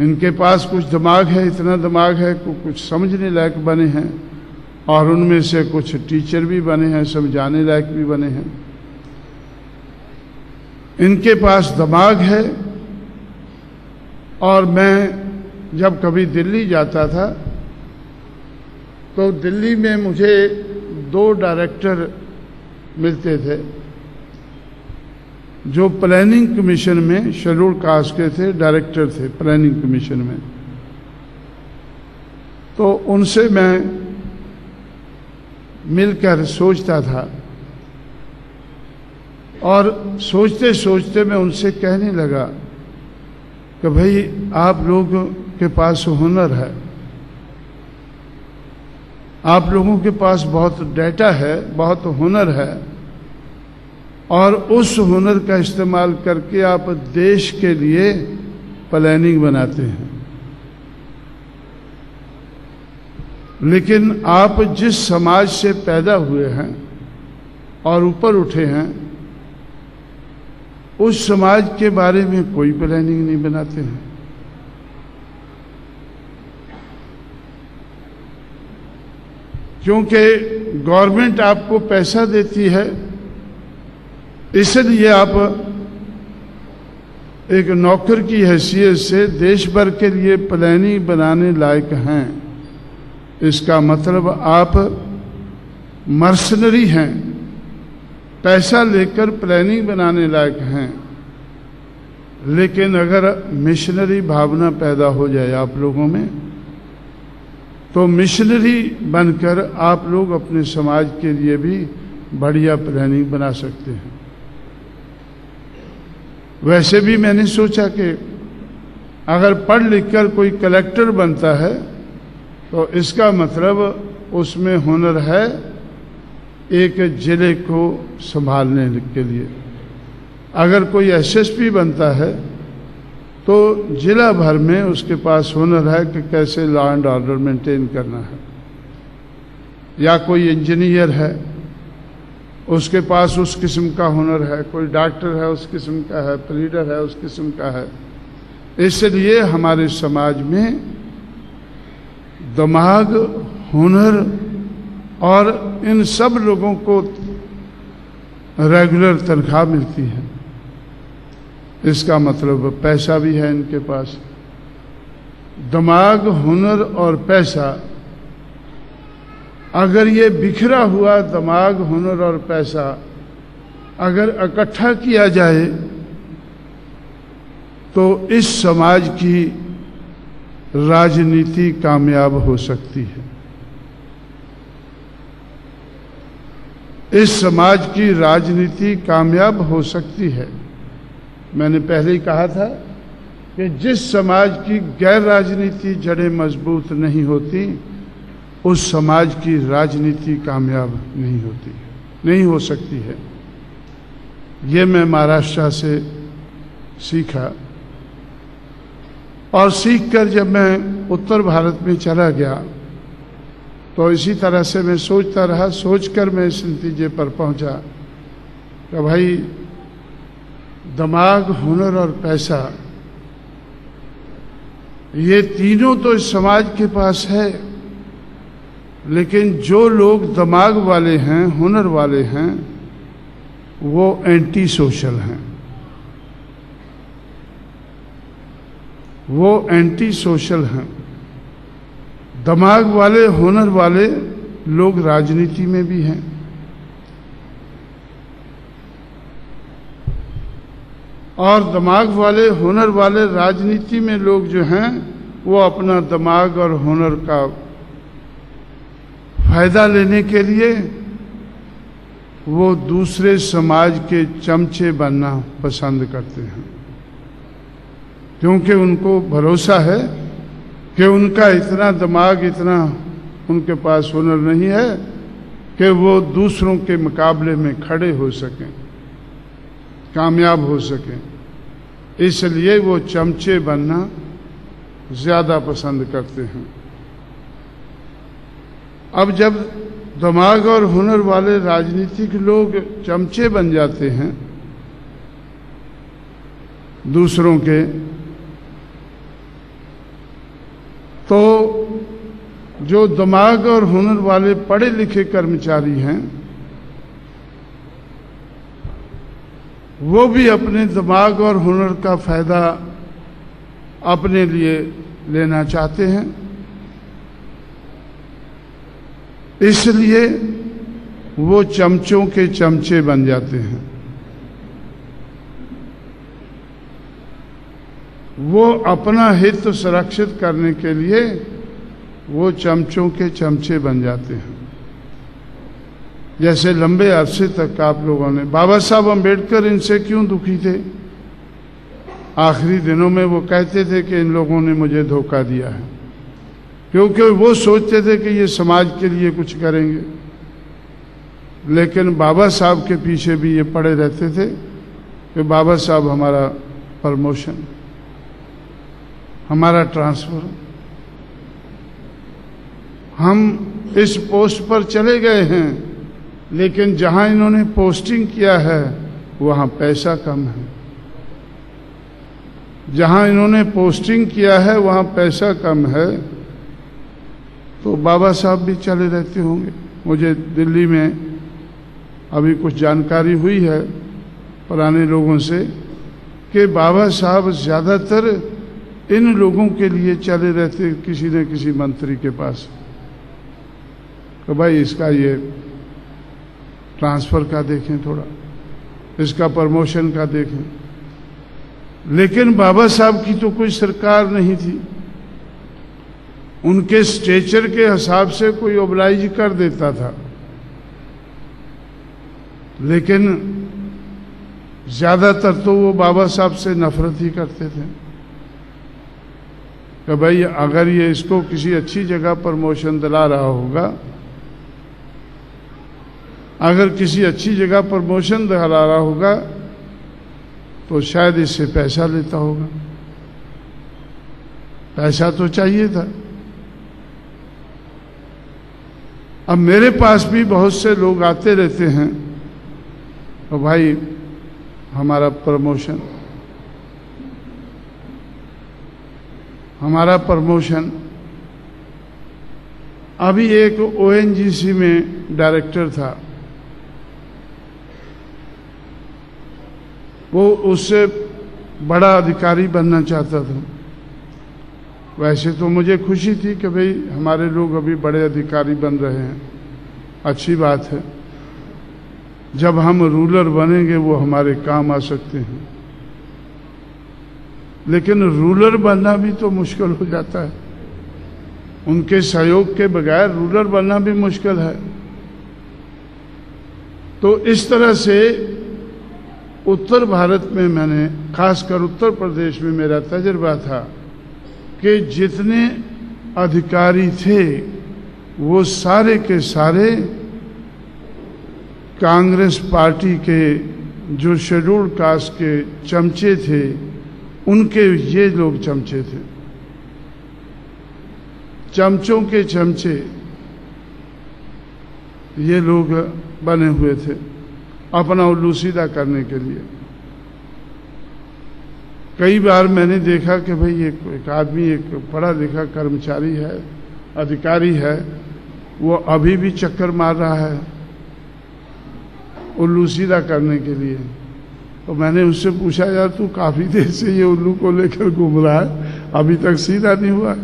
Speaker 1: इनके पास कुछ दिमाग है, इतना दिमाग है कि कुछ समझने लायक बने हैं, और उनमें से कुछ टीचर भी बने हैं, समझाने लायक भी बने हैं। इनके पास दिमाग है। और मैं जब कभी दिल्ली जाता था तो दिल्ली में मुझे 2 डायरेक्टर मिलते थे जो प्लानिंग कमीशन में शेड्यूल कास्ट के थे, डायरेक्टर थे प्लानिंग कमीशन में। तो उनसे मैं मिलकर सोचता था, और सोचते सोचते मैं उनसे कहने लगा कि भाई आप लोगों के पास हुनर है, आप लोगों के पास बहुत डेटा है, बहुत हुनर है, और उस हुनर का इस्तेमाल करके आप देश के लिए प्लानिंग बनाते हैं। लेकिन आप जिस समाज से पैदा हुए हैं और ऊपर उठे हैं, उस समाज के बारे में कोई प्लानिंग नहीं बनाते हैं। क्योंकि गवर्नमेंट आपको पैसा देती है, इसलिए आप एक नौकर की हैसियत से देश भर के लिए प्लानिंग बनाने लायक हैं। इसका मतलब आप मर्सनरी हैं, पैसा लेकर प्लानिंग बनाने लायक हैं। लेकिन अगर मिशनरी भावना पैदा हो जाए आप लोगों में, तो मिशनरी बनकर आप लोग अपने समाज के लिए भी बढ़िया प्लानिंग बना सकते हैं। वैसे भी मैंने सोचा कि अगर पढ़ लिख कर कोई कलेक्टर बनता है तो इसका मतलब उसमें हुनर है एक जिले को संभालने के लिए। अगर कोई एसएसपी बनता है तो जिला भर में उसके पास हुनर है कि कैसे लॉ एंड ऑर्डर मेंटेन करना है। या कोई इंजीनियर है, उसके पास उस किस्म का हुनर है। कोई डॉक्टर है, उस किस्म का है। प्लीडर है, उस किस्म का है। इसलिए हमारे समाज में दिमाग, हुनर और इन सब लोगों को रेगुलर तनख्वाह मिलती है। इसका मतलब पैसा भी है इनके पास। दिमाग, हुनर और पैसा, अगर ये बिखरा हुआ दिमाग, हुनर और पैसा अगर इकट्ठा किया जाए तो इस समाज की राजनीति कामयाब हो सकती है। इस समाज की राजनीति कामयाब हो सकती है। मैंने पहले ही कहा था कि जिस समाज की गैर राजनीति जड़ें मजबूत नहीं होती, उस समाज की राजनीति कामयाब नहीं होती, नहीं हो सकती है। ये मैं महाराष्ट्र से सीखा, और सीखकर जब मैं उत्तर भारत में चला गया तो इसी तरह से मैं सोचता रहा। सोचकर मैं इस नतीजे पर पहुंचा कि भाई दिमाग, हुनर और पैसा, ये तीनों तो इस समाज के पास है, लेकिन जो लोग दिमाग वाले हैं, हुनर वाले हैं, वो एंटी सोशल हैं। वो एंटी सोशल हैं। दिमाग वाले, हुनर वाले लोग राजनीति में भी हैं। और दिमाग वाले, हुनर वाले राजनीति में लोग जो हैं, वो अपना दिमाग और हुनर का फायदा लेने के लिए वो दूसरे समाज के चमचे बनना पसंद करते हैं। क्योंकि उनको भरोसा है कि उनका इतना दिमाग, इतना उनके पास हुनर नहीं है कि वो दूसरों के मुकाबले में खड़े हो सकें, कामयाब हो सकें। इसलिए वो चमचे बनना ज़्यादा पसंद करते हैं। अब जब दिमाग और हुनर वाले राजनीतिक लोग चमचे बन जाते हैं दूसरों के, तो जो दिमाग और हुनर वाले पढ़े लिखे कर्मचारी हैं, वो भी अपने दिमाग और हुनर का फायदा अपने लिए लेना चाहते हैं। इसलिए वो चमचों के चमचे बन जाते हैं। वो अपना हित सुरक्षित करने के लिए वो चमचों के चमचे बन जाते हैं। जैसे लंबे अरसे तक आप लोगों ने, बाबा साहब अम्बेडकर इनसे क्यों दुखी थे? आखिरी दिनों में वो कहते थे कि इन लोगों ने मुझे धोखा दिया है, क्योंकि वो सोचते थे कि ये समाज के लिए कुछ करेंगे। लेकिन बाबा साहब के पीछे भी ये पड़े रहते थे कि बाबा साहब हमारा प्रमोशन, हमारा ट्रांसफर, हम इस पोस्ट पर चले गए हैं, लेकिन जहां इन्होंने पोस्टिंग किया है वहां पैसा कम है। जहां इन्होंने पोस्टिंग किया है वहां पैसा कम है, तो बाबा साहब भी चले रहते होंगे। मुझे दिल्ली में अभी कुछ जानकारी हुई है पुराने लोगों से कि बाबा साहब ज़्यादातर इन लोगों के लिए चले रहते किसी न किसी मंत्री के पास, तो भाई इसका ये ट्रांसफ़र का देखें, थोड़ा इसका प्रमोशन का देखें। लेकिन बाबा साहब की तो कोई सरकार नहीं थी, उनके स्टेचर के हिसाब से कोई ओबलाइज कर देता था, लेकिन ज्यादातर तो वो बाबा साहब से नफरत ही करते थे कि भाई अगर ये इसको किसी अच्छी जगह प्रमोशन दिला रहा होगा, अगर किसी अच्छी जगह प्रमोशन दिला रहा होगा तो शायद इससे पैसा लेता होगा। पैसा तो चाहिए था। अब मेरे पास भी बहुत से लोग आते रहते हैं, तो भाई हमारा प्रमोशन अभी एक ONGC में डायरेक्टर था, वो उससे बड़ा अधिकारी बनना चाहता था। वैसे तो मुझे खुशी थी कि भाई हमारे लोग अभी बड़े अधिकारी बन रहे हैं, अच्छी बात है। जब हम रूलर बनेंगे वो हमारे काम आ सकते हैं, लेकिन रूलर बनना भी तो मुश्किल हो जाता है, उनके सहयोग के बगैर रूलर बनना भी मुश्किल है। तो इस तरह से उत्तर भारत में मैंने, खासकर उत्तर प्रदेश में मेरा तजुर्बा था कि जितने अधिकारी थे वो सारे के सारे कांग्रेस पार्टी के जो शेड्यूल्ड कास्ट के चमचे थे, उनके ये लोग चमचे थे, चमचों के चमचे ये लोग बने हुए थे अपना उल्लू सीधा करने के लिए। कई बार मैंने देखा कि भाई एक आदमी, एक पढ़ा लिखा कर्मचारी है, अधिकारी है, वो अभी भी चक्कर मार रहा है उल्लू सीधा करने के लिए। तो मैंने उससे पूछा, यार तू काफी देर से ये उल्लू को लेकर घूम रहा है, अभी तक सीधा नहीं हुआ?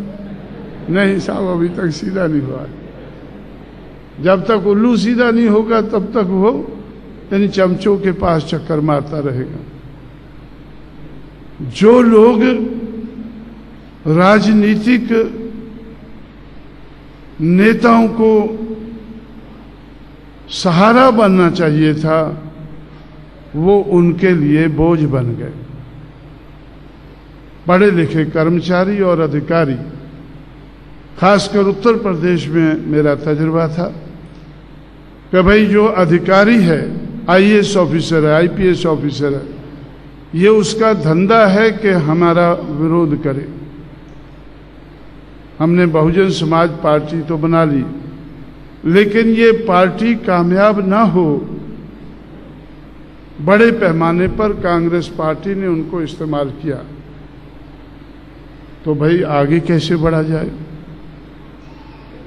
Speaker 1: नहीं साहब, अभी तक सीधा नहीं हुआ। जब तक उल्लू सीधा नहीं होगा तब तक वो यानी चमचों के पास चक्कर मारता रहेगा। जो लोग राजनीतिक नेताओं को सहारा बनना चाहिए था, वो उनके लिए बोझ बन गए। पढ़े लिखे कर्मचारी और अधिकारी, खासकर उत्तर प्रदेश में मेरा तजुर्बा था कि भाई जो अधिकारी है, IAS ऑफिसर है, IPS ऑफिसर है, ये उसका धंधा है कि हमारा विरोध करे। हमने बहुजन समाज पार्टी तो बना ली, लेकिन ये पार्टी कामयाब ना हो, बड़े पैमाने पर कांग्रेस पार्टी ने उनको इस्तेमाल किया, तो भाई आगे कैसे बढ़ा जाए।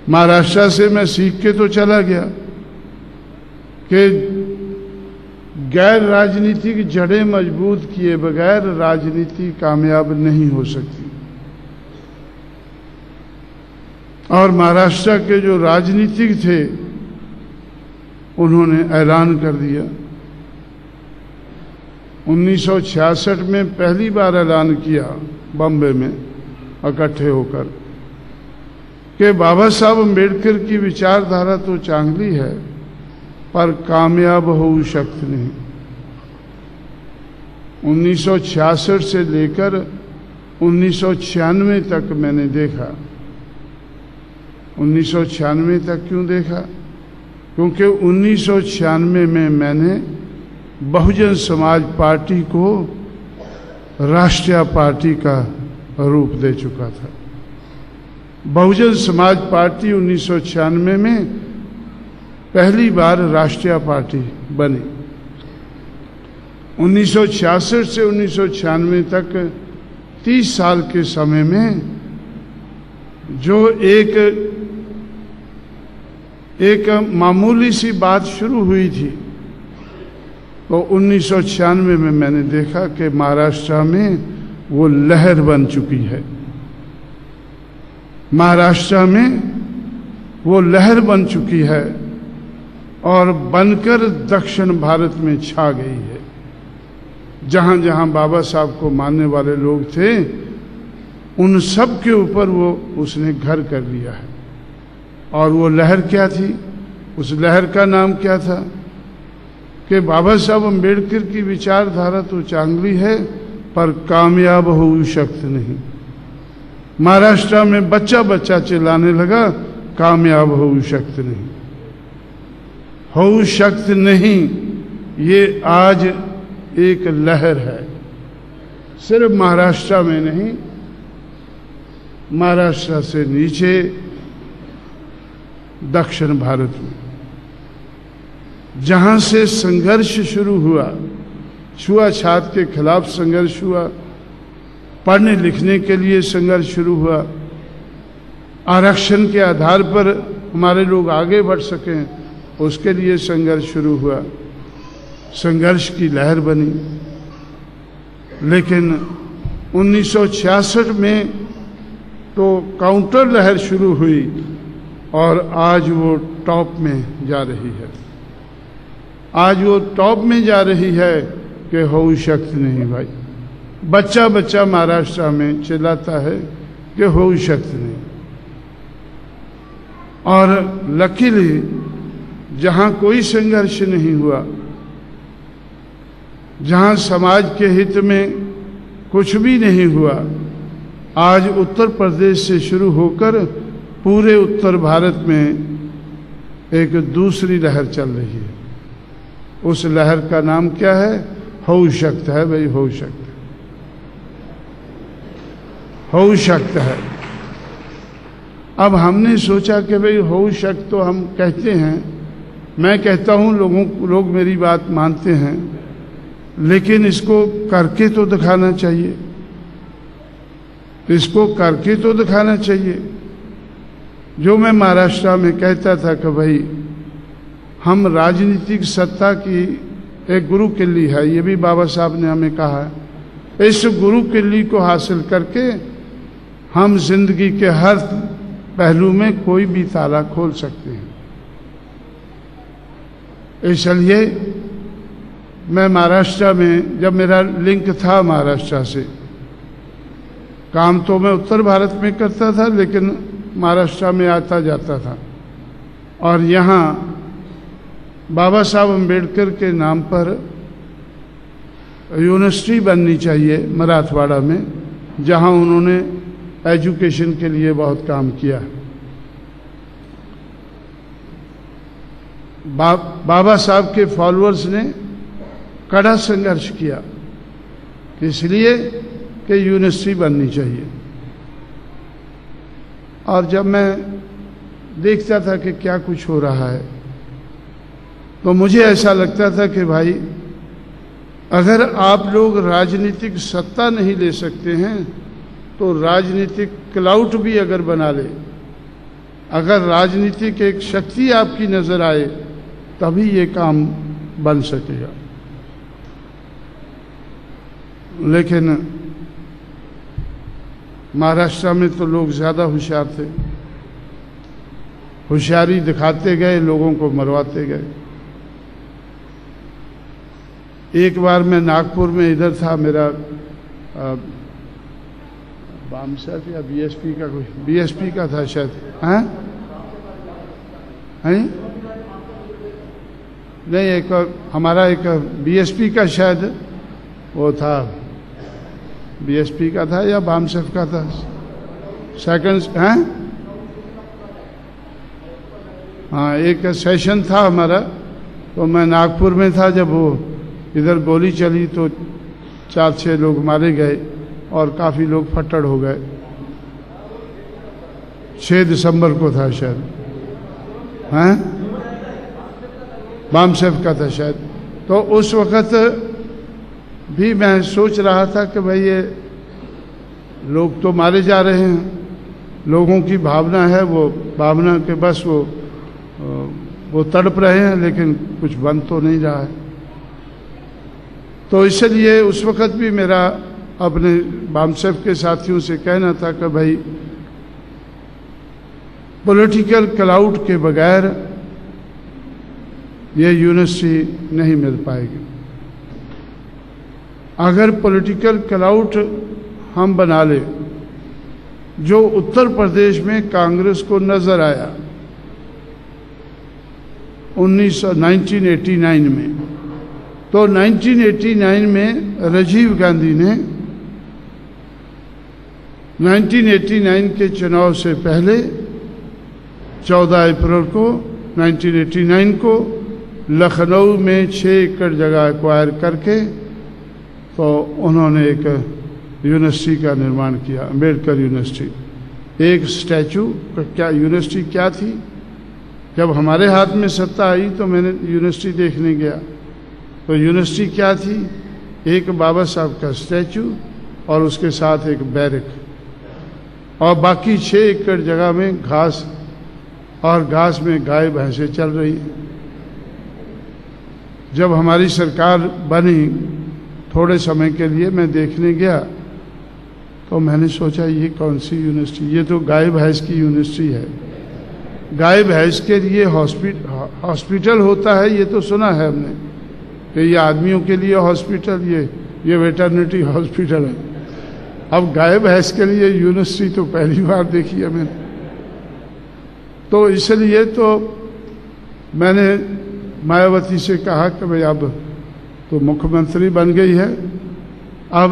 Speaker 1: महाराष्ट्र से मैं सीख के तो चला गया कि गैर राजनीतिक जड़ें मजबूत किए बगैर राजनीति कामयाब नहीं हो सकती। और महाराष्ट्र के जो राजनीतिक थे उन्होंने ऐलान कर दिया, 1966 में पहली बार ऐलान किया बॉम्बे में इकट्ठे होकर कि बाबा साहब अम्बेडकर की विचारधारा तो चांगली है पर कामयाब हो शक्त नहीं। 1966 से लेकर 1996 तक मैंने देखा। 1996 तक क्यों देखा? क्योंकि 1996 में मैंने बहुजन समाज पार्टी को राष्ट्रीय पार्टी का रूप दे चुका था। बहुजन समाज पार्टी 1996 में पहली बार राष्ट्रीय पार्टी बनी। 1966 से 1996 तक 30 साल के समय में जो एक मामूली सी बात शुरू हुई थी, तो 1996 में मैंने देखा कि महाराष्ट्र में वो लहर बन चुकी है। महाराष्ट्र में वो लहर बन चुकी है और बनकर दक्षिण भारत में छा गई है। जहां जहां बाबा साहब को मानने वाले लोग थे, उन सब के ऊपर वो उसने घर कर लिया है। और वो लहर क्या थी? उस लहर का नाम क्या था कि बाबा साहब अम्बेडकर की विचारधारा तो चांगली है, पर कामयाब हो शक्त नहीं। महाराष्ट्र में बच्चा बच्चा चिल्लाने लगा, कामयाब हो शक्त नहीं, हो शक्त नहीं। ये आज एक लहर है, सिर्फ महाराष्ट्र में नहीं, महाराष्ट्र से नीचे दक्षिण भारत में जहां से संघर्ष शुरू हुआ, छुआछूत के खिलाफ संघर्ष हुआ, पढ़ने लिखने के लिए संघर्ष शुरू हुआ, आरक्षण के आधार पर हमारे लोग आगे बढ़ सकें, उसके लिए संघर्ष शुरू हुआ, संघर्ष की लहर बनी। लेकिन 1966 में तो काउंटर लहर शुरू हुई और आज वो टॉप में जा रही है। आज वो टॉप में जा रही है कि हो शक्त नहीं भाई। बच्चा बच्चा महाराष्ट्र में चिल्लाता है कि हो शक्त नहीं। और लकीली जहां कोई संघर्ष नहीं हुआ, जहां समाज के हित में कुछ भी नहीं हुआ, आज उत्तर प्रदेश से शुरू होकर पूरे उत्तर भारत में एक दूसरी लहर चल रही है। उस लहर का नाम क्या है? हो शक्त है भाई, हो शक्त, हो शक्त है। अब हमने सोचा कि भाई हो शक्त तो हम कहते हैं, मैं कहता हूं, लोग मेरी बात मानते हैं, लेकिन इसको करके तो दिखाना चाहिए, इसको करके तो दिखाना चाहिए। जो मैं महाराष्ट्र में कहता था कि भाई हम राजनीतिक सत्ता की एक गुरु किल्ली है, ये भी बाबा साहब ने हमें कहा है, इस गुरु किल्ली को हासिल करके हम जिंदगी के हर पहलू में कोई भी ताला खोल सकते हैं। इसलिए मैं महाराष्ट्र में, जब मेरा लिंक था महाराष्ट्र से, काम तो मैं उत्तर भारत में करता था लेकिन महाराष्ट्र में आता जाता था, और यहाँ बाबा साहब अम्बेडकर के नाम पर यूनिवर्सिटी बननी चाहिए मराठवाड़ा में, जहाँ उन्होंने एजुकेशन के लिए बहुत काम किया। बाबा साहब के फॉलोअर्स ने कड़ा संघर्ष किया, इसलिए कि यूनिवर्सिटी बननी चाहिए। और जब मैं देखता था कि क्या कुछ हो रहा है, तो मुझे ऐसा लगता था कि भाई अगर आप लोग राजनीतिक सत्ता नहीं ले सकते हैं, तो राजनीतिक क्लाउट भी अगर बना ले, अगर राजनीतिक एक शक्ति आपकी नजर आए, तभी ये काम बन सकेगा। लेकिन महाराष्ट्र में तो लोग ज्यादा होशियार थे, होशियारी दिखाते गए, लोगों को मरवाते गए। एक बार मैं नागपुर में इधर था, मेरा बामसेफ या बीएसपी का, कोई बीएसपी का था शायद, हैं? नहीं, एक हमारा एक बीएसपी का शायद वो था, बीएसपी का था या बामसेफ का था, सेकंड, हैं? हाँ, एक सेशन था हमारा, तो मैं नागपुर में था। जब वो इधर गोली चली तो 4-6 लोग मारे गए और काफ़ी लोग फट्टड़ हो गए। 6 दिसंबर को था शायद, हैं, बामसेफ का था शायद। तो उस वक़्त भी मैं सोच रहा था कि भाई ये लोग तो मारे जा रहे हैं, लोगों की भावना है, वो भावना के बस वो तड़प रहे हैं, लेकिन कुछ बन तो नहीं रहा है। तो इसलिए उस वक़्त भी मेरा अपने बामसेफ के साथियों से कहना था कि भाई पॉलिटिकल क्लाउड के बगैर ये यूनिवर्सिटी नहीं मिल पाएगी। अगर पॉलिटिकल क्लाउड हम बना ले, जो उत्तर प्रदेश में कांग्रेस को नजर आया 1989 में, तो 1989 में राजीव गांधी ने 1989 के चुनाव से पहले 14 अप्रैल को 1989 को लखनऊ में 6 एकड़ जगह एक्वायर करके तो उन्होंने एक यूनिवर्सिटी का निर्माण किया, अम्बेडकर यूनिवर्सिटी। एक स्टैचू का क्या यूनिवर्सिटी क्या थी, जब हमारे हाथ में सत्ता आई तो मैंने यूनिवर्सिटी देखने गया, तो यूनिवर्सिटी क्या थी, एक बाबा साहब का स्टैचू और उसके साथ एक बैरक, और बाकी 6 एकड़ जगह में घास, और घास में गाय भैंसें चल रही हैं। जब हमारी सरकार बनी थोड़े समय के लिए मैं देखने गया तो मैंने सोचा ये कौन सी यूनिवर्सिटी, ये तो गाय भैंस की यूनिवर्सिटी है। गाय भैंस के लिए हॉस्पिटल होता है ये तो सुना है हमने कि ये आदमियों के लिए हॉस्पिटल, ये वेटरनिटी हॉस्पिटल है। अब गाय भैंस के लिए यूनिवर्सिटी तो पहली बार देखी है मैंने। तो इसलिए तो मैंने मायावती से कहा कि भाई अब तो मुख्यमंत्री बन गई है, अब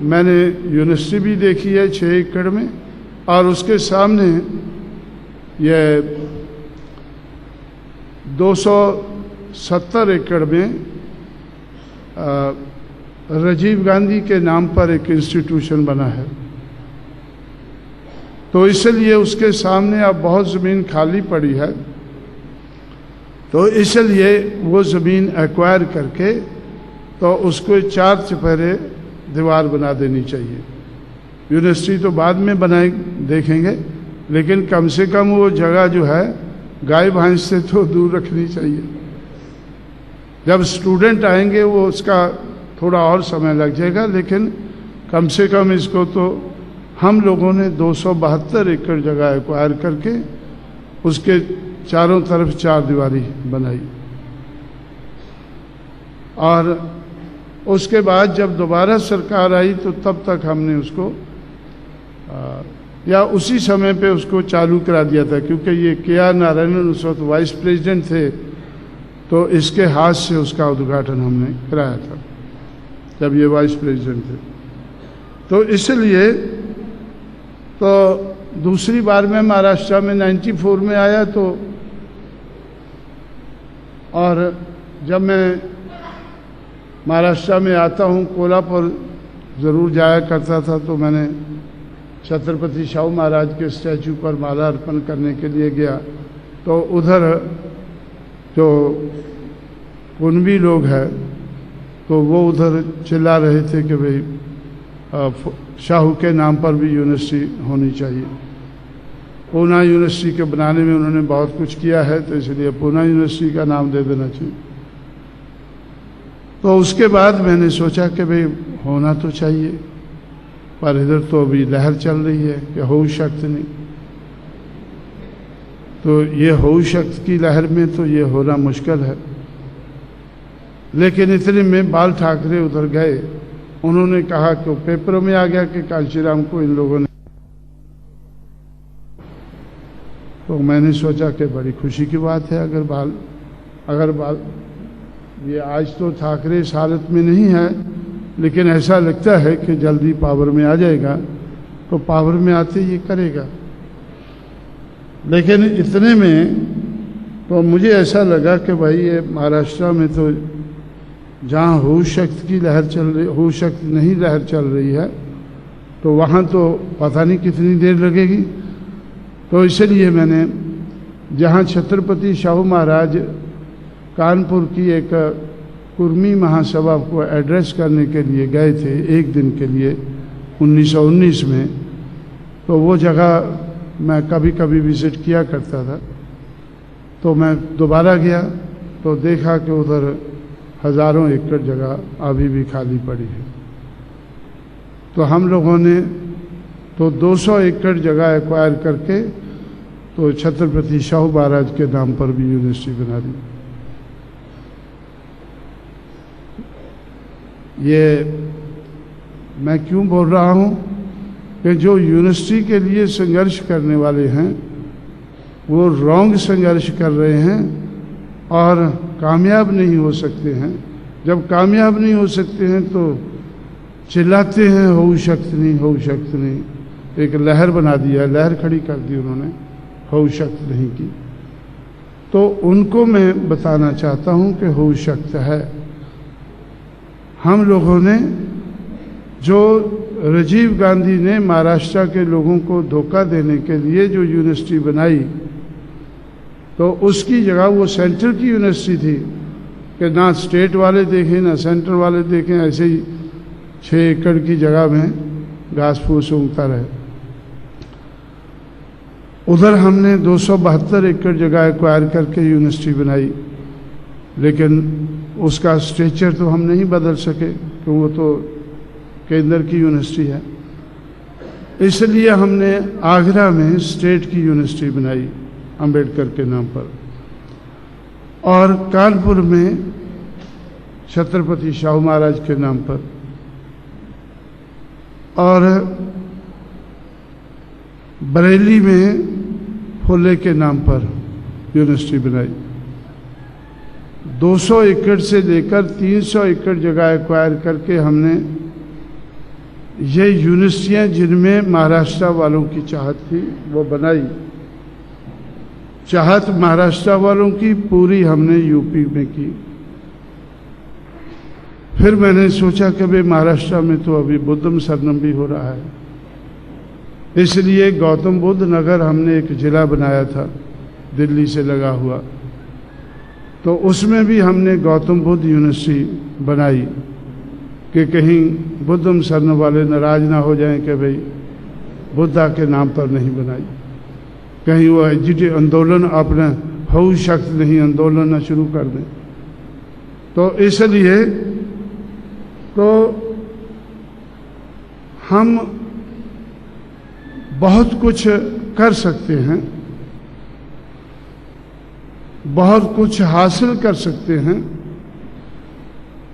Speaker 1: मैंने यूनिवर्सिटी भी देखी है 6 एकड़ में, और उसके सामने ये 270 एकड़ में राजीव गांधी के नाम पर एक इंस्टीट्यूशन बना है। तो इसलिए उसके सामने अब बहुत ज़मीन खाली पड़ी है, तो इसलिए वो ज़मीन एक्वायर करके तो उसको 4 चौफेरे दीवार बना देनी चाहिए। यूनिवर्सिटी तो बाद में बनाए देखेंगे, लेकिन कम से कम वो जगह जो है गाय भैंस से तो दूर रखनी चाहिए। जब स्टूडेंट आएंगे वो उसका थोड़ा और समय लग जाएगा, लेकिन कम से कम इसको तो हम लोगों ने 272 एकड़ जगह एक्वायर करके उसके चारों तरफ 4 दीवारी बनाई। और उसके बाद जब दोबारा सरकार आई तो तब तक हमने उसको या उसी समय पे उसको चालू करा दिया था, क्योंकि ये के.आर. नारायणन उस वक्त वाइस प्रेसिडेंट थे, तो इसके हाथ से उसका उद्घाटन हमने कराया था जब ये वाइस प्रेसिडेंट थे। तो इसलिए तो दूसरी बार मैं महाराष्ट्र में 94 में आया, तो और जब मैं महाराष्ट्र में आता हूँ, कोल्हापुर ज़रूर जाया करता था, तो मैंने छत्रपति शाहू महाराज के स्टैचू पर माला अर्पण करने के लिए गया, तो उधर जो कुनबी लोग हैं तो वो उधर चिल्ला रहे थे कि भाई शाहू के नाम पर भी यूनिवर्सिटी होनी चाहिए। पूना यूनिवर्सिटी के बनाने में उन्होंने बहुत कुछ किया है, तो इसलिए पूना यूनिवर्सिटी का नाम दे देना चाहिए। तो उसके बाद मैंने सोचा कि भाई होना तो चाहिए, पर इधर तो अभी लहर चल रही है कि हो शक्त नहीं, तो ये हो शक्त की लहर में तो ये होना मुश्किल है। लेकिन इतने में बाल ठाकरे उधर गए, उन्होंने कहा कि पेपरों में आ गया कि कांशीराम को इन लोगों ने, तो मैंने सोचा कि बड़ी खुशी की बात है अगर बाल ये आज तो ठाकरे इस हालत में नहीं है, लेकिन ऐसा लगता है कि जल्दी पावर में आ जाएगा, तो पावर में आते ये करेगा। लेकिन इतने में तो मुझे ऐसा लगा कि भाई ये महाराष्ट्र में तो जहाँ हो शक्त की लहर चल रही, हो शक्त नहीं लहर चल रही है, तो वहाँ तो पता नहीं कितनी देर लगेगी। तो इसलिए मैंने जहाँ छत्रपति शाहू महाराज कानपुर की एक कुर्मी महासभा को एड्रेस करने के लिए गए थे एक दिन के लिए 1919 में, तो वो जगह मैं कभी कभी विज़िट किया करता था। तो मैं दोबारा गया तो देखा कि उधर हज़ारों एकड़ जगह अभी भी खाली पड़ी है। तो हम लोगों ने तो 200 एकड़ जगह एक्वायर करके तो छत्रपति शाहू महाराज के नाम पर भी यूनिवर्सिटी बना दी। ये मैं क्यों बोल रहा हूँ कि जो यूनिवर्सिटी के लिए संघर्ष करने वाले हैं वो रॉन्ग संघर्ष कर रहे हैं और कामयाब नहीं हो सकते हैं। जब कामयाब नहीं हो सकते हैं तो चिल्लाते हैं हो शक्त नहीं, हो शक्त नहीं। एक लहर बना दिया, लहर खड़ी कर दी उन्होंने, हो शक्त नहीं की। तो उनको मैं बताना चाहता हूं कि हो शक्त है। हम लोगों ने जो राजीव गांधी ने महाराष्ट्र के लोगों को धोखा देने के लिए जो यूनिवर्सिटी बनाई, तो उसकी जगह वो सेंट्रल की यूनिवर्सिटी थी कि ना स्टेट वाले देखें ना सेंट्रल वाले देखें, ऐसे ही 6 एकड़ की जगह में घास फूस उगता रहे। उधर हमने 272 एकड़ जगह एक्वायर करके यूनिवर्सिटी बनाई, लेकिन उसका स्ट्रक्चर तो हम नहीं बदल सके क्योंकि वो तो केंद्र की यूनिवर्सिटी है। इसलिए हमने आगरा में स्टेट की यूनिवर्सिटी बनाई अंबेडकर के नाम पर, और कानपुर में छत्रपति शाहू महाराज के नाम पर, और बरेली में फुले के नाम पर यूनिवर्सिटी बनाई। 200 एकड़ से लेकर 300 एकड़ जगह एक्वायर करके हमने ये यूनिवर्सिटियां जिनमें महाराष्ट्र वालों की चाहत थी वो बनाई। चाहत महाराष्ट्र वालों की पूरी हमने यूपी में की। फिर मैंने सोचा कि भाई महाराष्ट्र में तो अभी बुद्धम शरणम भी हो रहा है, इसलिए गौतम बुद्ध नगर हमने एक जिला बनाया था दिल्ली से लगा हुआ, तो उसमें भी हमने गौतम बुद्ध यूनिवर्सिटी बनाई कि कहीं बुद्धम शरण वाले नाराज ना हो जाएं कि भाई बुद्धा के नाम पर नहीं बनाई, कहीं वो एजिटेट आंदोलन अपना हो शक्त नहीं आंदोलन ना शुरू कर दें। तो इसलिए तो हम बहुत कुछ कर सकते हैं, बहुत कुछ हासिल कर सकते हैं।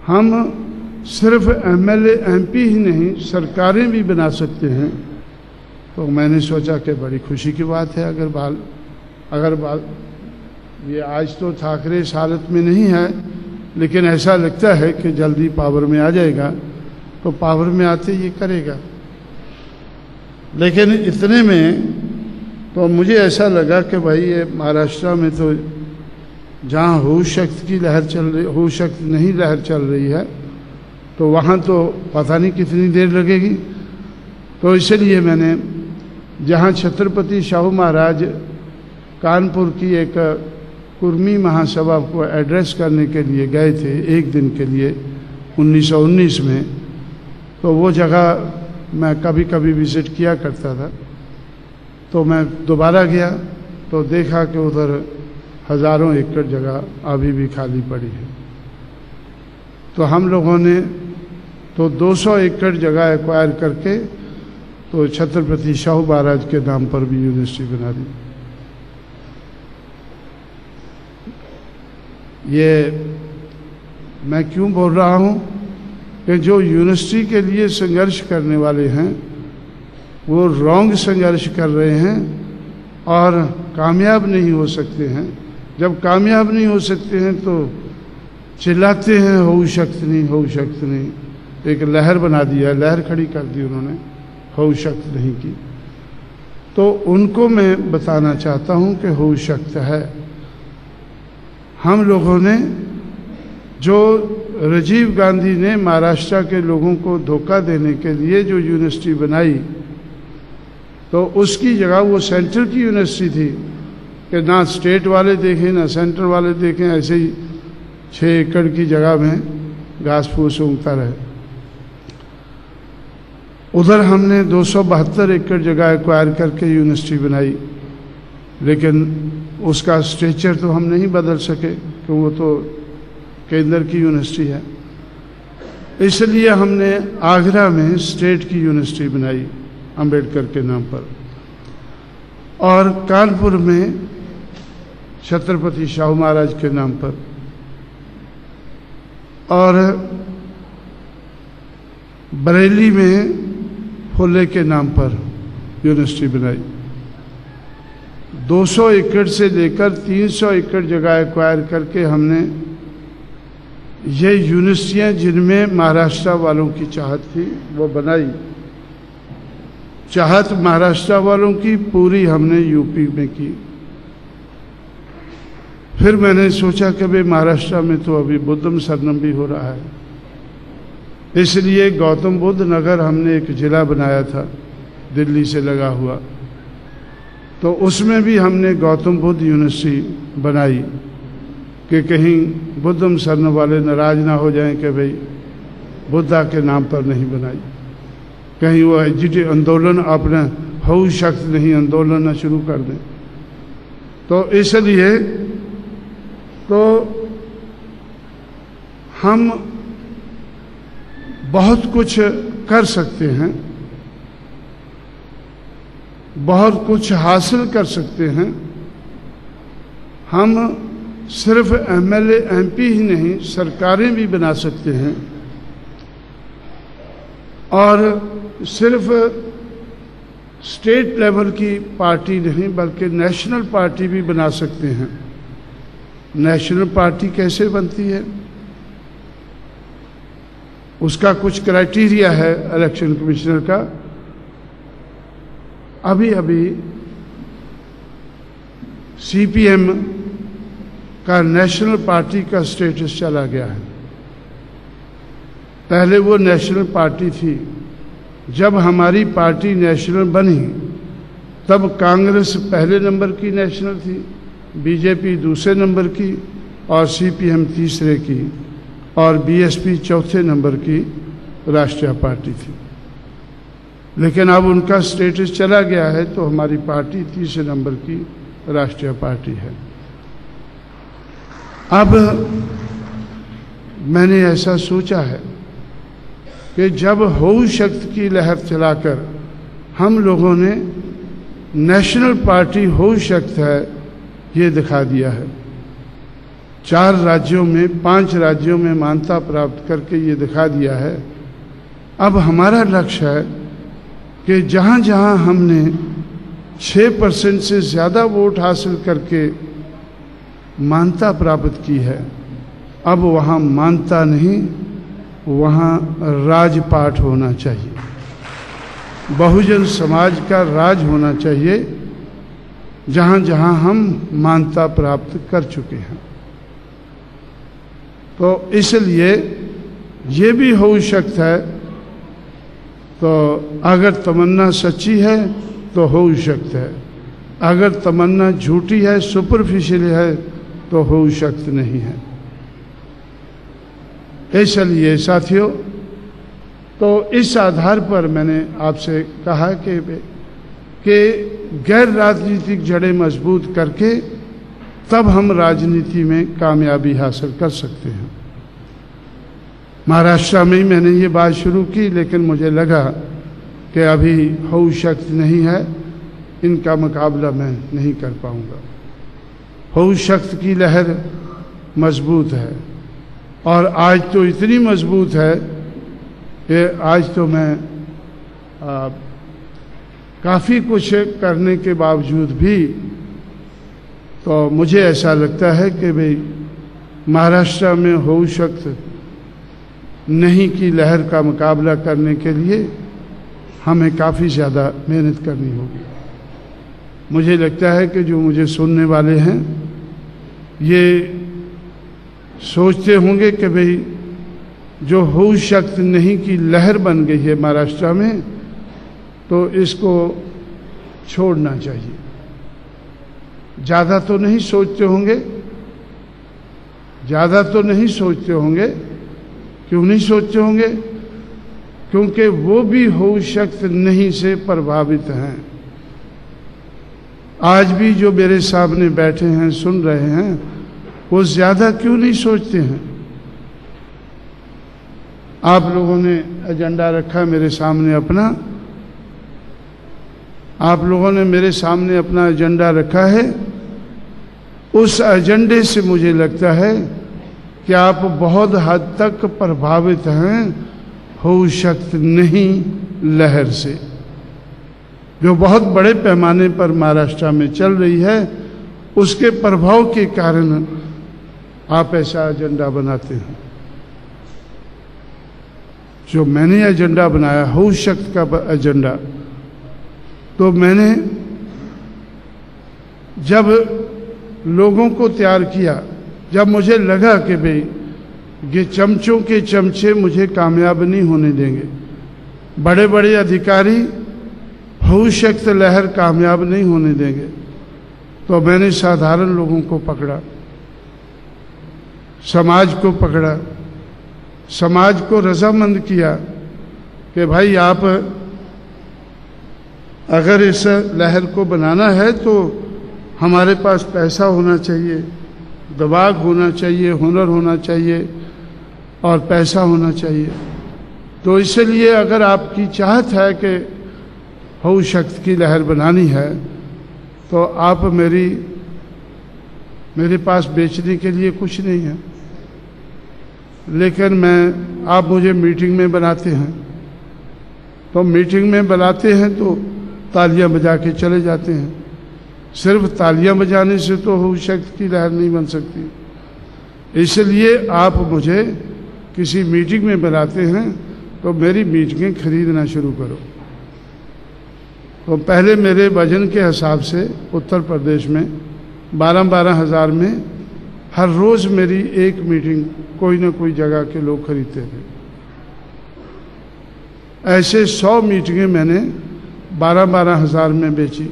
Speaker 1: हम सिर्फ एमएलए एमपी ही नहीं सरकारें भी बना सकते हैं। तो मैंने सोचा कि बड़ी खुशी की बात है अगर ये आज तो ठाकरे इस हालत में नहीं है, लेकिन ऐसा लगता है कि जल्दी पावर में आ जाएगा, तो पावर में आते ये करेगा। लेकिन इतने में तो मुझे ऐसा लगा कि भाई ये महाराष्ट्र में तो जहाँ हो शक्त की लहर चल रही, हो शक्त नहीं लहर चल रही है, तो वहाँ तो पता नहीं कितनी देर लगेगी। तो इसलिए मैंने जहाँ छत्रपति शाहू महाराज कानपुर की एक कुर्मी महासभा को एड्रेस करने के लिए गए थे एक दिन के लिए 1919 में, तो वो जगह मैं कभी कभी विज़िट किया करता था। तो मैं दोबारा गया तो देखा कि उधर हज़ारों एकड़ जगह अभी भी खाली पड़ी है। तो हम लोगों ने तो 200 एकड़ जगह एक्वायर करके तो छत्रपति शाहू महाराज के नाम पर भी यूनिवर्सिटी बना दी। ये मैं क्यों बोल रहा हूँ कि जो यूनिवर्सिटी के लिए संघर्ष करने वाले हैं वो रॉन्ग संघर्ष कर रहे हैं और कामयाब नहीं हो सकते हैं। जब कामयाब नहीं हो सकते हैं तो चिल्लाते हैं हो शक्त नहीं, हो शक्त नहीं। एक लहर बना दिया, लहर खड़ी कर दी उन्होंने, हो शक्त नहीं की। तो उनको मैं बताना चाहता हूं कि हो शक्त है। हम लोगों ने जो राजीव गांधी ने महाराष्ट्र के लोगों को धोखा देने के लिए जो यूनिवर्सिटी बनाई, तो उसकी जगह वो सेंटर की यूनिवर्सिटी थी कि ना स्टेट वाले देखें ना सेंटर वाले देखें, ऐसे ही 6 एकड़ की जगह में घास फूस उगता रहे। उधर हमने 272 एकड़ जगह एक्वायर करके यूनिवर्सिटी बनाई, लेकिन उसका स्ट्रक्चर तो हम नहीं बदल सके क्योंकि वो तो केंद्र की यूनिवर्सिटी है। इसलिए हमने आगरा में स्टेट की यूनिवर्सिटी बनाई अंबेडकर के नाम पर, और कानपुर में छत्रपति शाहू महाराज के नाम पर, और बरेली में फुले के नाम पर यूनिवर्सिटी बनाई। 200 एकड़ से लेकर 300 एकड़ जगह एक्वायर करके हमने ये यूनिवर्सिटियां जिनमें महाराष्ट्र वालों की चाहत थी वो बनाई। चाहत महाराष्ट्र वालों की पूरी हमने यूपी में की। फिर मैंने सोचा कि भाई महाराष्ट्र में तो अभी बुद्धम शरणम भी हो रहा है, इसलिए गौतम बुद्ध नगर हमने एक जिला बनाया था दिल्ली से लगा हुआ, तो उसमें भी हमने गौतम बुद्ध यूनिवर्सिटी बनाई कि कहीं बुद्धम शरण वाले नाराज ना हो जाएं कि भाई बुद्धा के नाम पर नहीं बनाई, कहीं वो एजिटेटिव आंदोलन अपना हऊ शख्स नहीं आंदोलन न शुरू कर दें। तो इसलिए तो हम बहुत कुछ कर सकते हैं, बहुत कुछ हासिल कर सकते हैं। हम सिर्फ एमएलए एमपी ही नहीं, सरकारें भी बना सकते हैं, और सिर्फ स्टेट लेवल की पार्टी नहीं बल्कि नेशनल पार्टी भी बना सकते हैं। नेशनल पार्टी कैसे बनती है, उसका कुछ क्राइटेरिया है इलेक्शन कमिश्नर का। अभी अभी सीपीएम का नेशनल पार्टी का स्टेटस चला गया है। पहले वो नेशनल पार्टी थी। जब हमारी पार्टी नेशनल बनी तब कांग्रेस पहले नंबर की नेशनल थी, बीजेपी दूसरे नंबर की, और सीपीएम तीसरे की, और बीएसपी चौथे नंबर की राष्ट्रीय पार्टी थी। लेकिन अब उनका स्टेटस चला गया है तो हमारी पार्टी तीसरे नंबर की राष्ट्रीय पार्टी है। अब मैंने ऐसा सोचा है कि जब हऊ शक्ति की लहर चलाकर हम लोगों ने नेशनल पार्टी हऊ शक्ति है ये दिखा दिया है, 4 राज्यों में 5 राज्यों में मान्यता प्राप्त करके ये दिखा दिया है, अब हमारा लक्ष्य है कि जहाँ जहाँ हमने 6% से ज़्यादा वोट हासिल करके मान्यता प्राप्त की है, अब वहाँ मान्यता नहीं, वहाँ राजपाट होना चाहिए, बहुजन समाज का राज होना चाहिए, जहाँ जहाँ हम मान्यता प्राप्त कर चुके हैं। तो इसलिए ये भी हो सकता है, तो अगर तमन्ना सच्ची है तो हो सकता है, अगर तमन्ना झूठी है, सुपरफिशियल है, तो हो सकता नहीं है। इसलिए साथियों, तो इस आधार पर मैंने आपसे कहा कि गैर राजनीतिक जड़ें मजबूत करके तब हम राजनीति में कामयाबी हासिल कर सकते हैं। महाराष्ट्र में ही मैंने ये बात शुरू की, लेकिन मुझे लगा कि अभी हऊ शक्ति नहीं है, इनका मुकाबला मैं नहीं कर पाऊंगा। हऊ शक्ति की लहर मजबूत है, और आज तो इतनी मजबूत है कि आज तो मैं काफ़ी कुछ करने के बावजूद भी तो मुझे ऐसा लगता है कि भाई महाराष्ट्र में हऊ शक्ति नहीं की लहर का मुकाबला करने के लिए हमें काफ़ी ज़्यादा मेहनत करनी होगी। मुझे लगता है कि जो मुझे सुनने वाले हैं ये सोचते होंगे कि भाई जो हऊ शक्ति नहीं की लहर बन गई है महाराष्ट्र में, तो इसको छोड़ना चाहिए। ज़्यादा तो नहीं सोचते होंगे, ज़्यादा तो नहीं सोचते होंगे। क्यों नहीं सोचते होंगे? क्योंकि वो भी होश शक्त नहीं से प्रभावित हैं। आज भी जो मेरे सामने बैठे हैं, सुन रहे हैं, वो ज़्यादा क्यों नहीं सोचते हैं? आप लोगों ने एजेंडा रखा मेरे सामने अपना, आप लोगों ने मेरे सामने अपना एजेंडा रखा है। उस एजेंडे से मुझे लगता है कि आप बहुत हद तक प्रभावित हैं होश शक्त नहीं लहर से, जो बहुत बड़े पैमाने पर महाराष्ट्र में चल रही है। उसके प्रभाव के कारण आप ऐसा एजेंडा बनाते हैं। जो मैंने एजेंडा बनाया होश शक्त का एजेंडा, तो मैंने जब लोगों को तैयार किया, जब मुझे लगा कि भाई ये चमचों के चमचे मुझे कामयाब नहीं होने देंगे, बड़े बड़े अधिकारी होश शक्त लहर कामयाब नहीं होने देंगे, तो मैंने साधारण लोगों को पकड़ा, समाज को पकड़ा, समाज को रजामंद किया कि भाई आप अगर इस लहर को बनाना है तो हमारे पास पैसा होना चाहिए, दिमाग होना चाहिए, हुनर होना चाहिए और पैसा होना चाहिए। तो इसलिए अगर आपकी चाहत है कि होश शक्त की लहर बनानी है, तो आप मेरे पास बेचने के लिए कुछ नहीं है, लेकिन आप मुझे मीटिंग में बनाते हैं, तो मीटिंग में बनाते हैं तो तालियां बजा के चले जाते हैं। सिर्फ तालियां बजाने से तो होश शक्त की लहर नहीं बन सकती। इसलिए आप मुझे किसी मीटिंग में बुलाते हैं तो मेरी मीटिंगें खरीदना शुरू करो। तो पहले मेरे वजन के हिसाब से उत्तर प्रदेश में 12-12 हज़ार में हर रोज़ मेरी एक मीटिंग कोई ना कोई जगह के लोग खरीदते थे। ऐसे 100 मीटिंगें मैंने 12-12 हज़ार में बेची,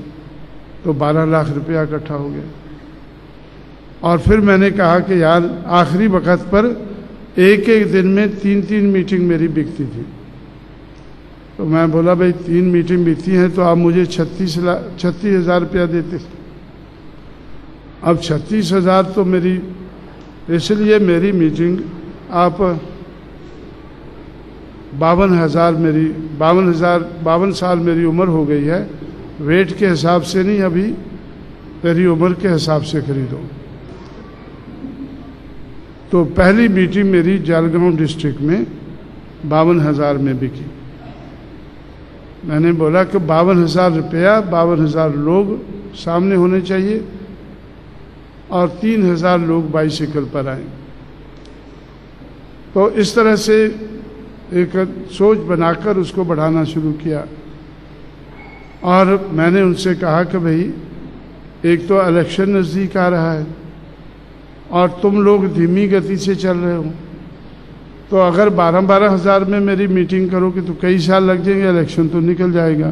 Speaker 1: तो 12 लाख रुपया इकट्ठा हो गया। और फिर मैंने कहा कि यार आखिरी वक्त पर एक एक दिन में 3-3 मीटिंग मेरी बिकती थी। तो मैं बोला भाई 3 मीटिंग बिकती हैं तो आप मुझे 36,000 रुपया देते। अब 36,000 तो मेरी, इसलिए मेरी मीटिंग आप 52 साल मेरी उम्र हो गई है, वेट के हिसाब से नहीं, अभी तेरी उम्र के हिसाब से खरीदो। तो पहली मीटिंग मेरी जलगांव डिस्ट्रिक्ट में 52,000 में बिकी। मैंने बोला कि 52,000 रुपया, 52,000 लोग सामने होने चाहिए और 3,000 लोग बाइसिकल पर आए। तो इस तरह से एक सोच बनाकर उसको बढ़ाना शुरू किया। और मैंने उनसे कहा कि भाई एक तो इलेक्शन नज़दीक आ रहा है और तुम लोग धीमी गति से चल रहे हो, तो अगर 12-12 हज़ार में मेरी मीटिंग करोगे तो कई साल लग जाएंगे, इलेक्शन तो निकल जाएगा।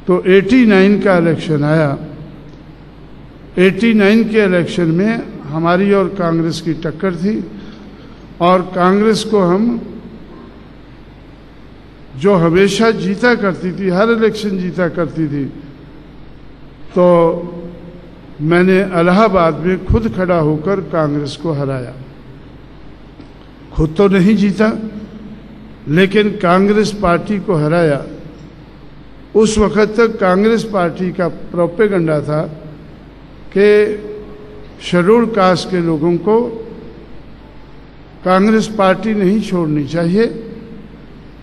Speaker 1: तो 89 का इलेक्शन आया। 89 के इलेक्शन में हमारी और कांग्रेस की टक्कर थी और कांग्रेस को हम, जो हमेशा जीता करती थी, हर इलेक्शन जीता करती थी, तो मैंने इलाहाबाद में खुद खड़ा होकर कांग्रेस को हराया। खुद तो नहीं जीता, लेकिन कांग्रेस पार्टी को हराया। उस वक्त तक कांग्रेस पार्टी का प्रोपेगेंडा था कि शेड्यूल कास्ट के लोगों को कांग्रेस पार्टी नहीं छोड़नी चाहिए,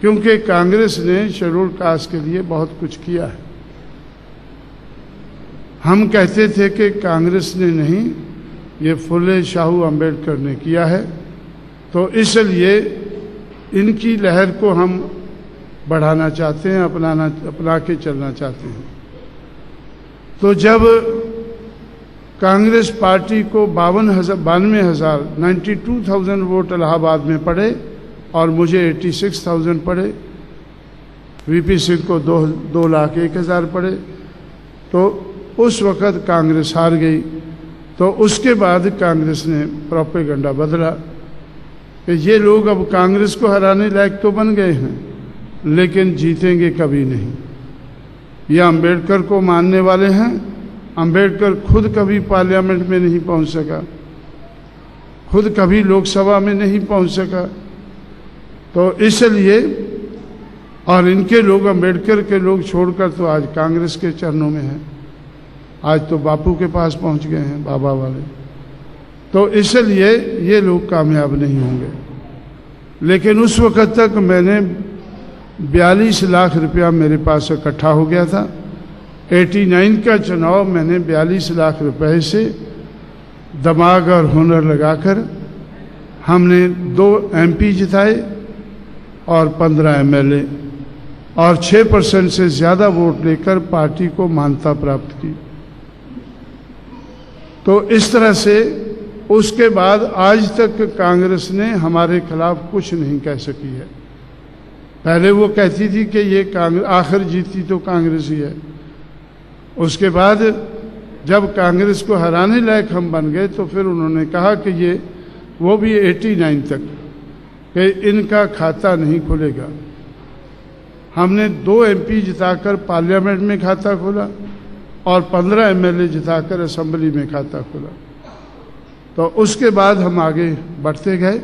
Speaker 1: क्योंकि कांग्रेस ने शेड्यूल कास्ट के लिए बहुत कुछ किया है। हम कहते थे कि कांग्रेस ने नहीं, ये फुले शाहू अम्बेडकर ने किया है, तो इसलिए इनकी लहर को हम बढ़ाना चाहते हैं, अपना के चलना चाहते हैं। तो जब कांग्रेस पार्टी को 92,000 वोट इलाहाबाद में पड़े और मुझे 86,000 पड़े, वीपी सिंह को 2,01,000 पड़े, तो उस वक़्त कांग्रेस हार गई। तो उसके बाद कांग्रेस ने प्रोपेगेंडा बदला कि ये लोग अब कांग्रेस को हराने लायक तो बन गए हैं, लेकिन जीतेंगे कभी नहीं। ये अंबेडकर को मानने वाले हैं। अंबेडकर खुद कभी पार्लियामेंट में नहीं पहुंच सका, खुद कभी लोकसभा में नहीं पहुंच सका। तो इसलिए, और इनके लोग, अंबेडकर के लोग छोड़कर तो आज कांग्रेस के चरणों में हैं। आज तो बापू के पास पहुंच गए हैं, बाबा वाले। तो इसलिए ये लोग कामयाब नहीं होंगे। लेकिन उस वक्त तक मैंने 42 लाख रुपया मेरे पास इकट्ठा हो गया था। 89 का चुनाव मैंने 42 लाख रुपए से दिमाग और हुनर लगाकर हमने 2 MP जिताए और 15 MLA और 6% से ज़्यादा वोट लेकर पार्टी को मान्यता प्राप्त की। तो इस तरह से उसके बाद आज तक कांग्रेस ने हमारे खिलाफ कुछ नहीं कह सकी है। पहले वो कहती थी कि ये कांग्रेस, आखिर जीती तो कांग्रेस ही है। उसके बाद जब कांग्रेस को हराने लायक हम बन गए तो फिर उन्होंने कहा कि ये, वो भी 89 तक, कि इनका खाता नहीं खुलेगा। हमने 2 MP जिताकर पार्लियामेंट में खाता खोला और 15 MLA जिताकर असेंबली में खाता खोला। तो उसके बाद हम आगे बढ़ते गए।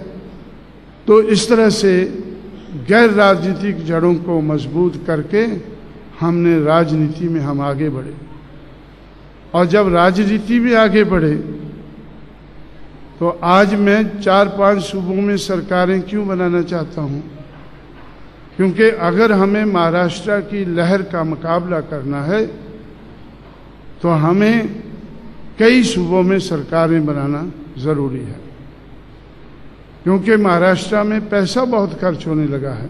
Speaker 1: तो इस तरह से गैर राजनीतिक जड़ों को मजबूत करके हमने राजनीति में हम आगे बढ़े। और जब राजनीति में आगे बढ़े तो आज मैं 4-5 सूबों में सरकारें क्यों बनाना चाहता हूँ? क्योंकि अगर हमें महाराष्ट्र की लहर का मुकाबला करना है तो हमें कई सूबों में सरकारें बनाना ज़रूरी है। क्योंकि महाराष्ट्र में पैसा बहुत खर्च होने लगा है।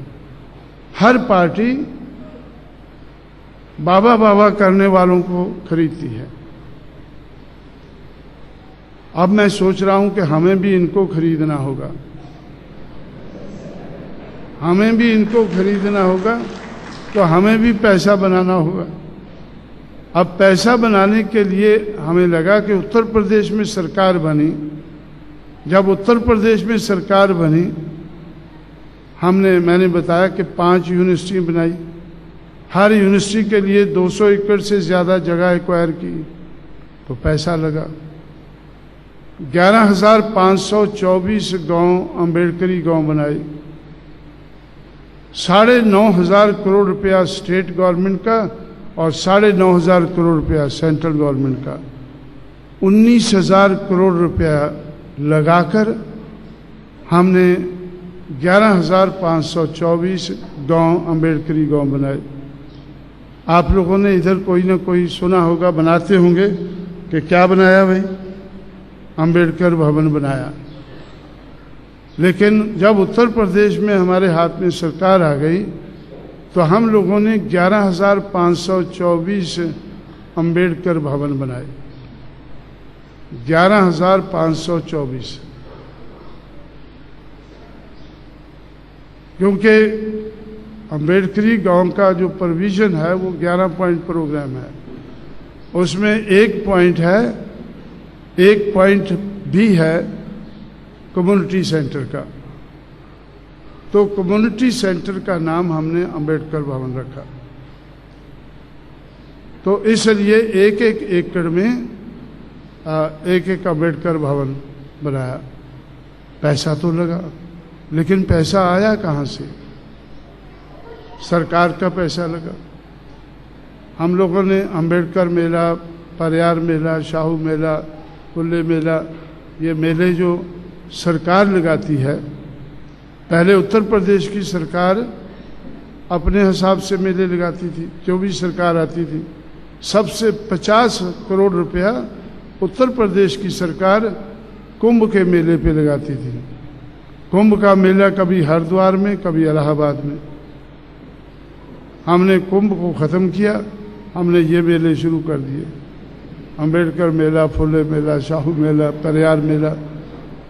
Speaker 1: हर पार्टी बाबा बाबा करने वालों को खरीदती है। अब मैं सोच रहा हूं कि हमें भी इनको खरीदना होगा, हमें भी इनको खरीदना होगा, तो हमें भी पैसा बनाना होगा। अब पैसा बनाने के लिए हमें लगा कि उत्तर प्रदेश में सरकार बनी। जब उत्तर प्रदेश में सरकार बनी, मैंने बताया कि 5 यूनिवर्सिटी बनाई। हर यूनिवर्सिटी के लिए 200 एकड़ से ज़्यादा जगह एक्वायर की, तो पैसा लगा। 11,524 गांव, अम्बेडकरी गांव बनाए। 9,500 करोड़ रुपया स्टेट गवर्नमेंट का और 9,500 करोड़ रुपया सेंट्रल गवर्नमेंट का। 19,000 करोड़ रुपया लगाकर हमने 11,524 गांव, अम्बेडकरी गांव बनाए। आप लोगों ने इधर कोई ना कोई सुना होगा, बनाते होंगे कि क्या बनाया भाई? अम्बेडकर भवन बनाया। लेकिन जब उत्तर प्रदेश में हमारे हाथ में सरकार आ गई तो हम लोगों ने 11,524 अम्बेडकर भवन बनाए। 11,524। क्योंकि अम्बेडकरी गांव का जो प्रोविज़न है वो 11 पॉइंट प्रोग्राम है। उसमें एक पॉइंट भी है कम्युनिटी सेंटर का। तो कम्युनिटी सेंटर का नाम हमने अम्बेडकर भवन रखा। तो इसलिए एक एकड़ में एक अम्बेडकर भवन बनाया। पैसा तो लगा, लेकिन पैसा आया कहाँ से? सरकार का पैसा लगा। हम लोगों ने अम्बेडकर मेला, परियार मेला, शाहू मेला, फुल्ले मेला, ये मेले जो सरकार लगाती है। पहले उत्तर प्रदेश की सरकार अपने हिसाब से मेले लगाती थी, जो भी सरकार आती थी। सबसे 50 करोड़ रुपया उत्तर प्रदेश की सरकार कुंभ के मेले पे लगाती थी। कुंभ का मेला कभी हरिद्वार में, कभी इलाहाबाद में। हमने कुंभ को ख़त्म किया, हमने ये मेले शुरू कर दिए। अम्बेडकर मेला, फुले मेला, शाहू मेला, परियार मेला।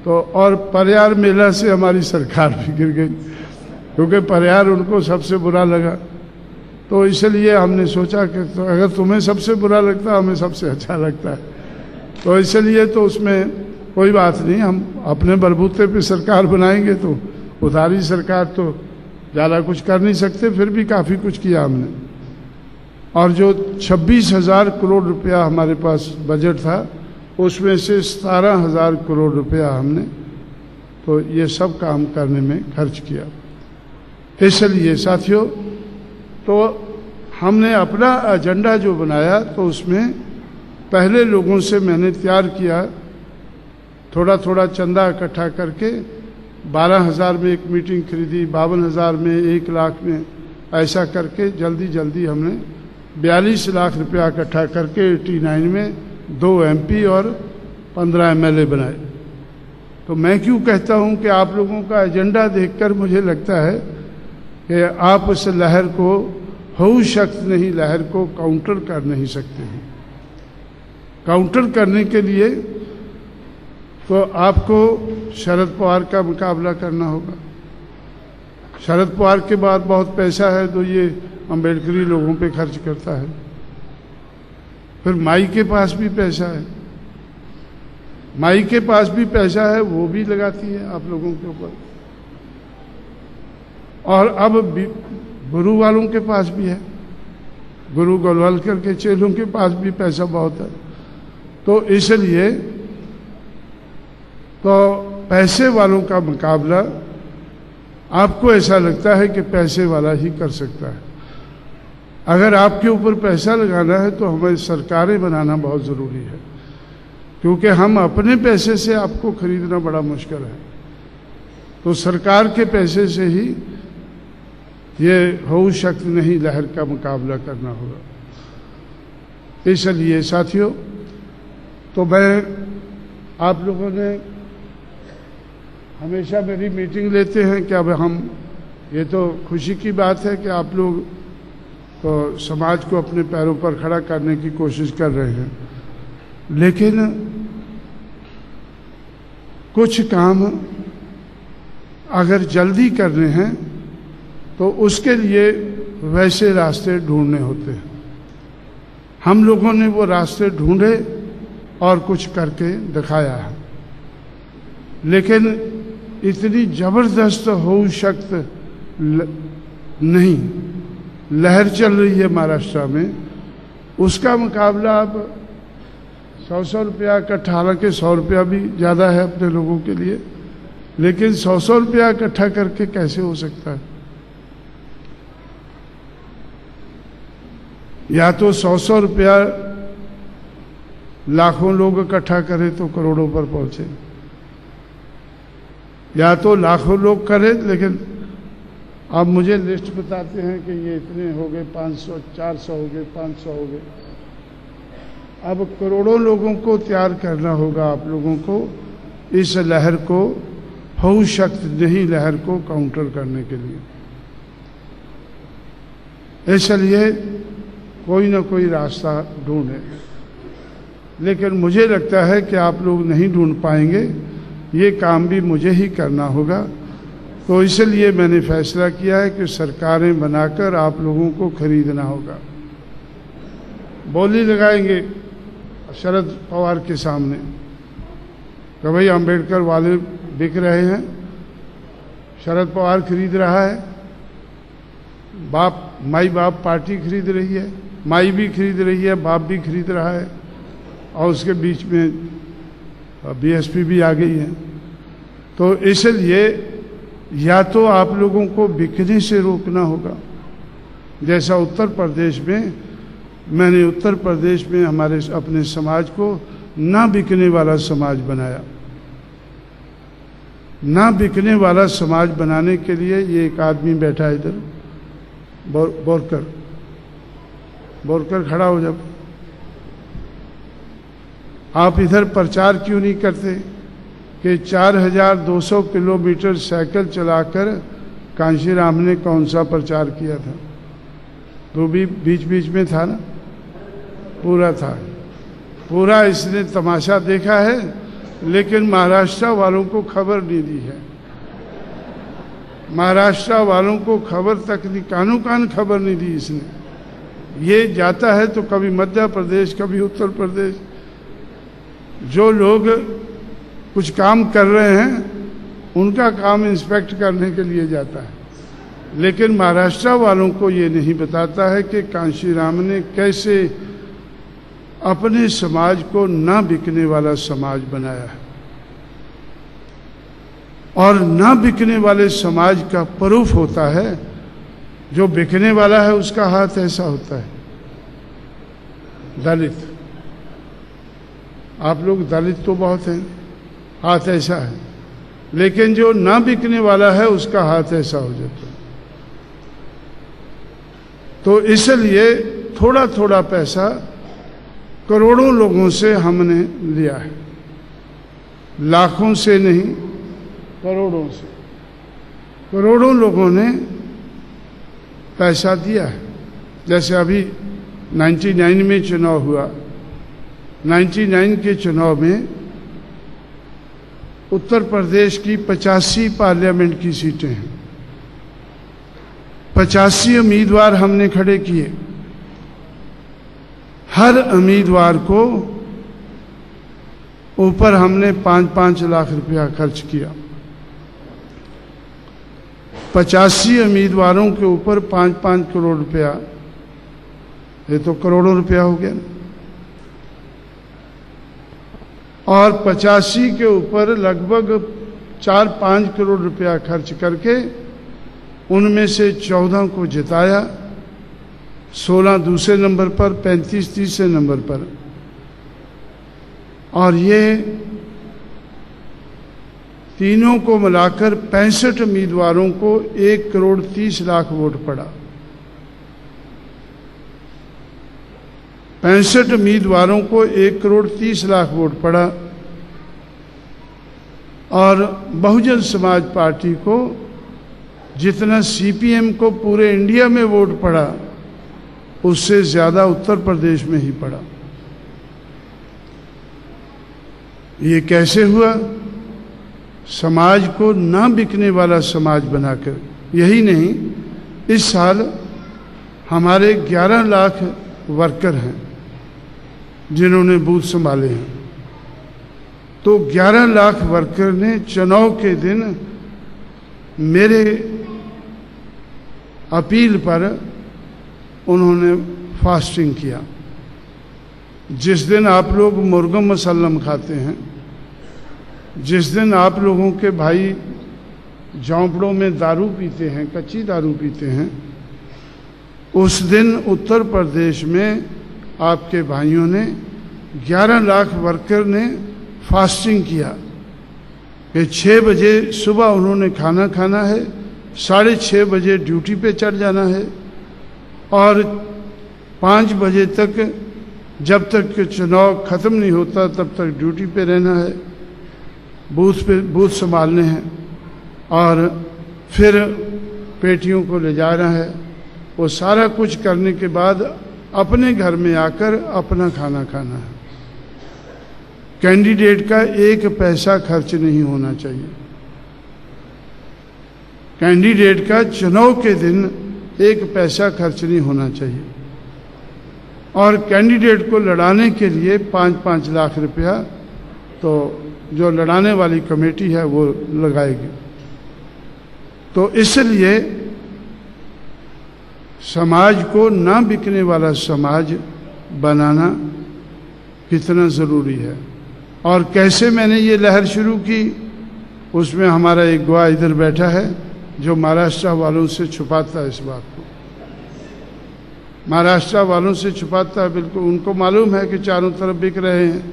Speaker 1: तो और परियार मेला से हमारी सरकार भी गिर गई, क्योंकि परियार उनको सबसे बुरा लगा। तो इसलिए हमने सोचा कि तो अगर तुम्हें सबसे बुरा लगता है, हमें सबसे अच्छा लगता है, तो इसलिए तो उसमें कोई बात नहीं, हम अपने बलबूते पे सरकार बनाएंगे। तो उधारी सरकार तो ज़्यादा कुछ कर नहीं सकते, फिर भी काफ़ी कुछ किया हमने। और जो 26,000 करोड़ रुपया हमारे पास बजट था, उसमें से 17,000 करोड़ रुपया हमने तो ये सब काम करने में खर्च किया। इसलिए साथियों, तो हमने अपना एजेंडा जो बनाया, तो उसमें पहले लोगों से मैंने तैयार किया, थोड़ा थोड़ा चंदा इकट्ठा करके 12,000 में एक मीटिंग खरीदी, 52,000 में, 1 लाख में, ऐसा करके जल्दी जल्दी हमने 42 लाख रुपया इकट्ठा करके 89 में 2 MP और 15 MLA बनाए। तो मैं क्यों कहता हूं कि आप लोगों का एजेंडा देखकर मुझे लगता है कि आप उस लहर को, हऊ शख्स नहीं, लहर को काउंटर कर नहीं सकते हैं। काउंटर करने के लिए तो आपको शरद पवार का मुकाबला करना होगा। शरद पवार के बाद बहुत पैसा है, तो ये अम्बेडकरी लोगों पे खर्च करता है। फिर माई के पास भी पैसा है, माई के पास भी पैसा है, वो भी लगाती है आप लोगों के ऊपर। और अब गुरु वालों के पास भी है, गुरु गोलवलकर के चेलों के पास भी पैसा बहुत है। तो इसलिए तो पैसे वालों का मुकाबला आपको ऐसा लगता है कि पैसे वाला ही कर सकता है। अगर आपके ऊपर पैसा लगाना है तो हमें सरकारें बनाना बहुत ज़रूरी है, क्योंकि हम अपने पैसे से आपको खरीदना बड़ा मुश्किल है। तो सरकार के पैसे से ही ये हऊ शक्ति नहीं, लहर का मुकाबला करना होगा। इसलिए साथियों, तो मैं, आप लोगों ने हमेशा मेरी मीटिंग लेते हैं कि अब हम, ये तो खुशी की बात है कि आप लोग तो समाज को अपने पैरों पर खड़ा करने की कोशिश कर रहे हैं, लेकिन कुछ काम अगर जल्दी करने हैं तो उसके लिए वैसे रास्ते ढूंढने होते हैं। हम लोगों ने वो रास्ते ढूंढे और कुछ करके दिखाया है, लेकिन इतनी जबरदस्त हो शक्त नहीं, लहर चल रही है महाराष्ट्र में, उसका मुकाबला अब 100 रुपया इकट्ठा, हालांकि 100 रुपया भी ज़्यादा है अपने लोगों के लिए, लेकिन 100 रुपया इकट्ठा करके कैसे हो सकता है? या तो 100 रुपया लाखों लोग इकट्ठा करें तो करोड़ों पर पहुंचे, या तो लाखों लोग करें, लेकिन आप मुझे लिस्ट बताते हैं कि ये इतने हो गए, 500, 400 हो गए, 500 हो गए। अब करोड़ों लोगों को तैयार करना होगा आप लोगों को, इस लहर को, हऊ शक्ति नहीं, लहर को काउंटर करने के लिए। इसलिए कोई ना कोई रास्ता ढूंढे, लेकिन मुझे लगता है कि आप लोग नहीं ढूंढ पाएंगे, ये काम भी मुझे ही करना होगा। तो इसलिए मैंने फैसला किया है कि सरकारें बनाकर आप लोगों को खरीदना होगा। बोली लगाएंगे शरद पवार के सामने कि भाई अंबेडकर वाले बिक रहे हैं, शरद पवार खरीद रहा है, बाप, माई बाप पार्टी खरीद रही है, माई भी खरीद रही है, बाप भी खरीद रहा है, और उसके बीच में BSP भी आ गई है। तो इसलिए या तो आप लोगों को बिकने से रोकना होगा, जैसा उत्तर प्रदेश में, मैंने उत्तर प्रदेश में हमारे अपने समाज को ना बिकने वाला समाज बनाया। ना बिकने वाला समाज बनाने के लिए ये एक आदमी बैठा है इधर, बोरकर खड़ा हो जाओ। आप इधर प्रचार क्यों नहीं करते कि 4200 किलोमीटर साइकिल चलाकर कांशीराम ने कौन सा प्रचार किया था? तो भी बीच बीच में था ना, पूरा था, पूरा इसने तमाशा देखा है, लेकिन महाराष्ट्र वालों को खबर नहीं दी है। महाराष्ट्र वालों को खबर तक नहीं, कानों कान खबर नहीं दी इसने। ये जाता है तो कभी मध्य प्रदेश, कभी उत्तर प्रदेश। जो लोग कुछ काम कर रहे हैं उनका काम इंस्पेक्ट करने के लिए जाता है, लेकिन महाराष्ट्र वालों को ये नहीं बताता है कि कांशीराम ने कैसे अपने समाज को ना बिकने वाला समाज बनाया है। और ना बिकने वाले समाज का प्रूफ होता है, जो बिकने वाला है उसका हाथ ऐसा होता है। दलित, आप लोग दलित तो बहुत हैं, हाथ ऐसा है, लेकिन जो ना बिकने वाला है उसका हाथ ऐसा हो जाता है। तो इसलिए थोड़ा थोड़ा पैसा करोड़ों लोगों से हमने लिया है, लाखों से नहीं, करोड़ों से। करोड़ों लोगों ने पैसा दिया है। जैसे अभी 99 में चुनाव हुआ, 99 के चुनाव में उत्तर प्रदेश की 85 पार्लियामेंट की सीटें हैं। 85 उम्मीदवार हमने खड़े किए। हर उम्मीदवार को ऊपर हमने 5-5 लाख रुपया खर्च किया। 85 उम्मीदवारों के ऊपर 5-5 करोड़ रुपया, ये तो करोड़ों रुपया हो गया। और 85 के ऊपर लगभग 4-5 करोड़ रुपया खर्च करके उनमें से 14 को जिताया, 16 दूसरे नंबर पर, 35 तीसरे नंबर पर। और ये तीनों को मिलाकर 65 उम्मीदवारों को 1 करोड़ 30 लाख वोट पड़ा। 65 उम्मीदवारों को 1 करोड़ 30 लाख वोट पड़ा। और बहुजन समाज पार्टी को जितना सीपीएम को पूरे इंडिया में वोट पड़ा, उससे ज्यादा उत्तर प्रदेश में ही पड़ा। ये कैसे हुआ? समाज को ना बिकने वाला समाज बनाकर। यही नहीं, इस साल हमारे 11 लाख वर्कर हैं जिन्होंने बूथ संभाले हैं। तो 11 लाख वर्कर ने चुनाव के दिन मेरे अपील पर उन्होंने फास्टिंग किया। जिस दिन आप लोग मुर्गम मसल्लम खाते हैं, जिस दिन आप लोगों के भाई झोंपड़ों में दारू पीते हैं, कच्ची दारू पीते हैं, उस दिन उत्तर प्रदेश में आपके भाइयों ने 11 लाख वर्कर ने फास्टिंग किया कि 6 बजे सुबह उन्होंने खाना खाना है, 6:30 बजे ड्यूटी पे चढ़ जाना है और 5 बजे तक, जब तक कि चुनाव ख़त्म नहीं होता तब तक ड्यूटी पे रहना है, बूथ संभालने हैं और फिर पेटियों को ले जाना है। वो सारा कुछ करने के बाद अपने घर में आकर अपना खाना खाना है। कैंडिडेट का 1 पैसा खर्च नहीं होना चाहिए। कैंडिडेट का चुनाव के दिन 1 पैसा खर्च नहीं होना चाहिए। और कैंडिडेट को लड़ाने के लिए 5-5 लाख रुपया तो जो लड़ाने वाली कमेटी है वो लगाएगी। तो इसलिए समाज को ना बिकने वाला समाज बनाना कितना ज़रूरी है। और कैसे मैंने ये लहर शुरू की, उसमें हमारा एक गवाह इधर बैठा है जो महाराष्ट्र वालों से छुपाता है इस बात को। महाराष्ट्र वालों से छुपाता है, बिल्कुल। उनको मालूम है कि चारों तरफ बिक रहे हैं।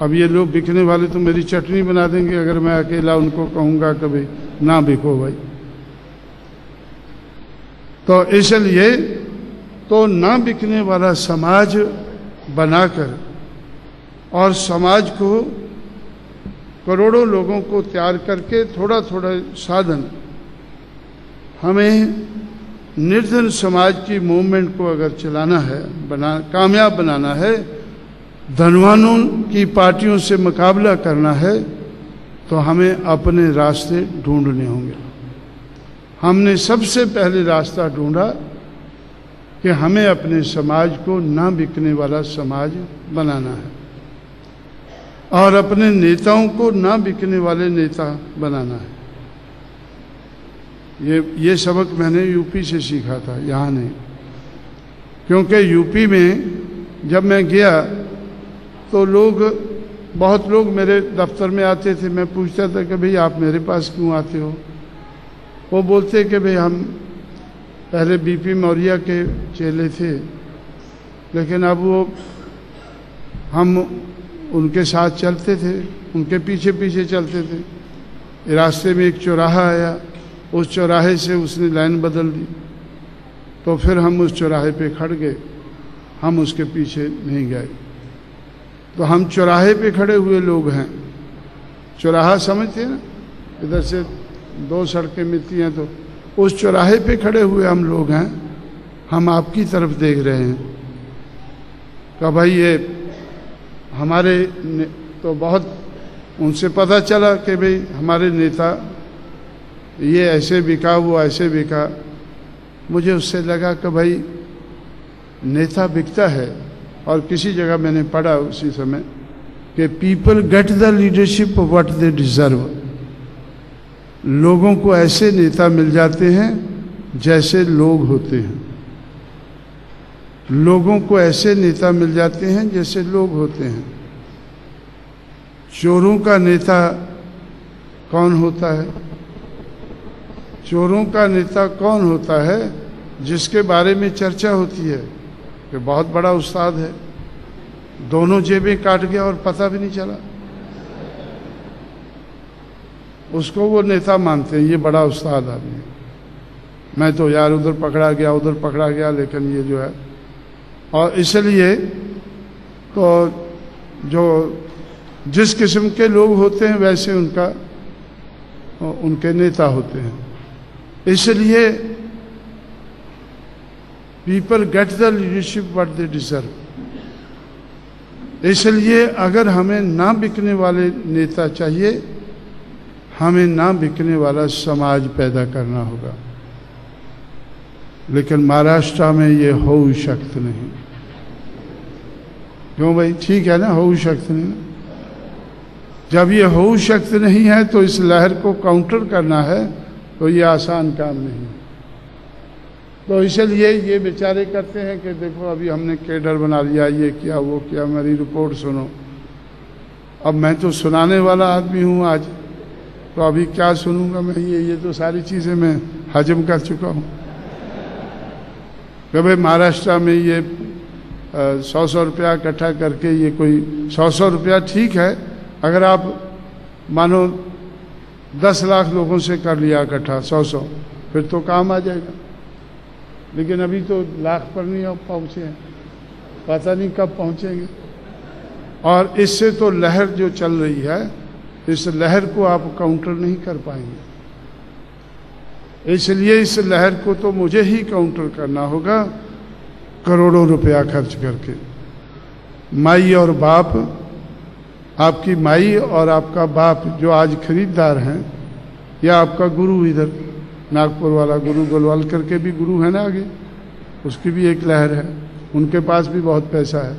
Speaker 1: अब ये लोग बिकने वाले तो मेरी चटनी बना देंगे अगर मैं अकेला उनको कहूँगा कभी ना बिको भाई। तो इसलिए तो ना बिकने वाला समाज बनाकर और समाज को करोड़ों लोगों को तैयार करके थोड़ा थोड़ा साधन, हमें निर्धन समाज की मूवमेंट को अगर चलाना है, कामयाब बनाना है, धनवानों की पार्टियों से मुकाबला करना है, तो हमें अपने रास्ते ढूंढने होंगे। हमने सबसे पहले रास्ता ढूंढा कि हमें अपने समाज को ना बिकने वाला समाज बनाना है और अपने नेताओं को ना बिकने वाले नेता बनाना है। ये सबक मैंने यूपी से सीखा था, यहाँ नहीं। क्योंकि यूपी में जब मैं गया तो बहुत लोग मेरे दफ्तर में आते थे। मैं पूछता था कि भाई आप मेरे पास क्यों आते हो? वो बोलते कि भाई हम पहले बीपी मौर्य के चेले थे, लेकिन अब हम उनके साथ चलते थे, उनके पीछे पीछे चलते थे। रास्ते में एक चौराहा आया, उस चौराहे से उसने लाइन बदल दी, तो फिर हम उस चौराहे पे खड़ गए, हम उसके पीछे नहीं गए। तो हम चौराहे पे खड़े हुए लोग हैं। चौराहा समझते हैं ना, इधर से 2 सड़कें मिलती हैं, तो उस चौराहे पे खड़े हुए हम लोग हैं। हम आपकी तरफ देख रहे हैं कि भाई ये हमारे तो बहुत उनसे पता चला कि भाई हमारे नेता ये ऐसे बिका, वो ऐसे बिका। मुझे उससे लगा कि भाई नेता बिकता है। और किसी जगह मैंने पढ़ा उसी समय कि people get the leadership what they deserve. लोगों को ऐसे नेता मिल जाते हैं जैसे लोग होते हैं। लोगों को ऐसे नेता मिल जाते हैं जैसे लोग होते हैं। चोरों का नेता कौन होता है? चोरों का नेता कौन होता है? जिसके बारे में चर्चा होती है कि बहुत बड़ा उस्ताद है, दोनों जेबें काट गया और पता भी नहीं चला। उसको वो नेता मानते हैं, ये बड़ा उस्ताद आदमी। मैं तो यार उधर पकड़ा गया, उधर पकड़ा गया, लेकिन ये जो है। और इसलिए तो जो जिस किस्म के लोग होते हैं वैसे उनके नेता होते हैं। इसलिए people get the leadership what they deserve. इसलिए अगर हमें ना बिकने वाले नेता चाहिए, हमें ना बिकने वाला समाज पैदा करना होगा। लेकिन महाराष्ट्र में ये हो शक्त नहीं। क्यों भाई? ठीक है ना, हो शक्त नहीं। जब ये हो शक्त नहीं है तो इस लहर को काउंटर करना है तो ये आसान काम नहीं। तो इसलिए ये बेचारे करते हैं कि देखो अभी हमने केडर बना लिया, ये किया, वो किया, मेरी रिपोर्ट सुनो। अब मैं तो सुनाने वाला आदमी हूँ आज, तो अभी क्या सुनूंगा मैं? ये तो सारी चीज़ें मैं हजम कर चुका हूँ। कि भाई महाराष्ट्र में ये 100 रुपया इकट्ठा करके ये कोई 100 रुपया ठीक है। अगर आप मानो 10 लाख लोगों से कर लिया इकट्ठा 100 फिर तो काम आ जाएगा। लेकिन अभी तो लाख पर नहीं आप पहुँचे हैं, पता नहीं कब पहुँचेंगे। और इससे तो लहर जो चल रही है, इस लहर को आप काउंटर नहीं कर पाएंगे। इसलिए इस लहर को तो मुझे ही काउंटर करना होगा, करोड़ों रुपया खर्च करके। माई और बाप, आपकी माई और आपका बाप जो आज खरीदार हैं, या आपका गुरु, इधर नागपुर वाला गुरु गोलवालकर के भी गुरु है ना आगे, उसकी भी एक लहर है, उनके पास भी बहुत पैसा है।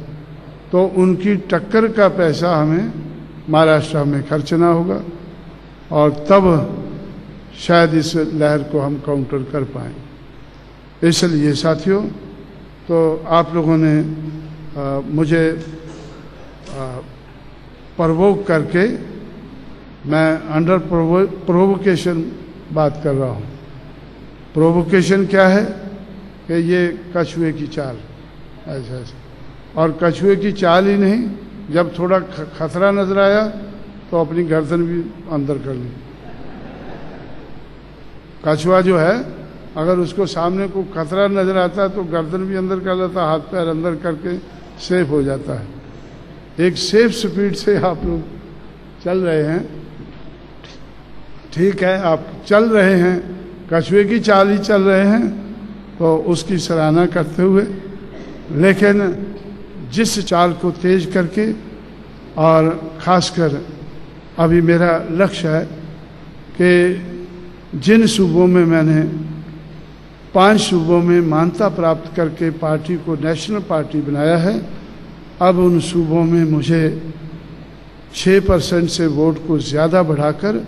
Speaker 1: तो उनकी टक्कर का पैसा हमें महाराष्ट्र में खर्चना होगा और तब शायद इस लहर को हम काउंटर कर पाएँ। इसलिए साथियों, तो आप लोगों ने मुझे प्रवोक करके, मैं अंडर प्रोवोकेशन बात कर रहा हूँ। प्रोवोकेशन क्या है कि ये कछुए की चाल, ऐसा ऐसा। और कछुए की चाल ही नहीं, जब थोड़ा खतरा नजर आया तो अपनी गर्दन भी अंदर कर ली। कछुआ जो है, अगर उसको सामने को खतरा नजर आता है तो गर्दन भी अंदर कर लेता, हाथ पैर अंदर करके सेफ हो जाता है। एक सेफ स्पीड से आप लोग चल रहे हैं, ठीक है, आप चल रहे हैं, कछुए की चाल ही चल रहे हैं, तो उसकी सराहना करते हुए। लेकिन जिस चाल को तेज करके, और खासकर अभी मेरा लक्ष्य है कि जिन सूबों में मैंने 5 सूबों में मान्यता प्राप्त करके पार्टी को नेशनल पार्टी बनाया है। अब उन सूबों में मुझे 6% से वोट को ज़्यादा बढ़ाकर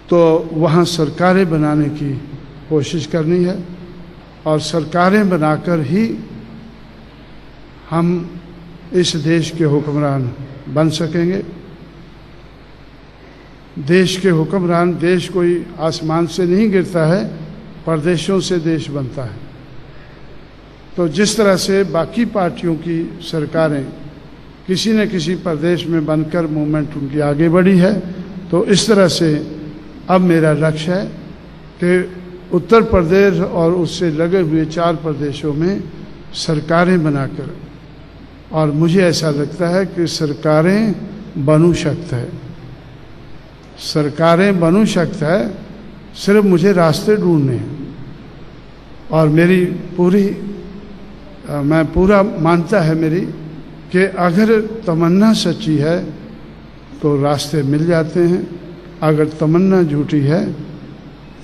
Speaker 1: तो वहाँ सरकारें बनाने की कोशिश करनी है, और सरकारें बनाकर ही हम इस देश के हुक्मरान बन सकेंगे। देश के हुक्मरान, देश कोई आसमान से नहीं गिरता है, प्रदेशों से देश बनता है। तो जिस तरह से बाकी पार्टियों की सरकारें किसी न किसी प्रदेश में बनकर मूवमेंट उनकी आगे बढ़ी है, तो इस तरह से अब मेरा लक्ष्य है कि उत्तर प्रदेश और उससे लगे हुए 4 प्रदेशों में सरकारें बनाकर, और मुझे ऐसा लगता है कि सरकारें बनू शक्त है, सरकारें बनू शक्त है, सिर्फ मुझे रास्ते ढूंढने हैं। और मेरी पूरा मानता है मेरी कि अगर तमन्ना सच्ची है तो रास्ते मिल जाते हैं, अगर तमन्ना झूठी है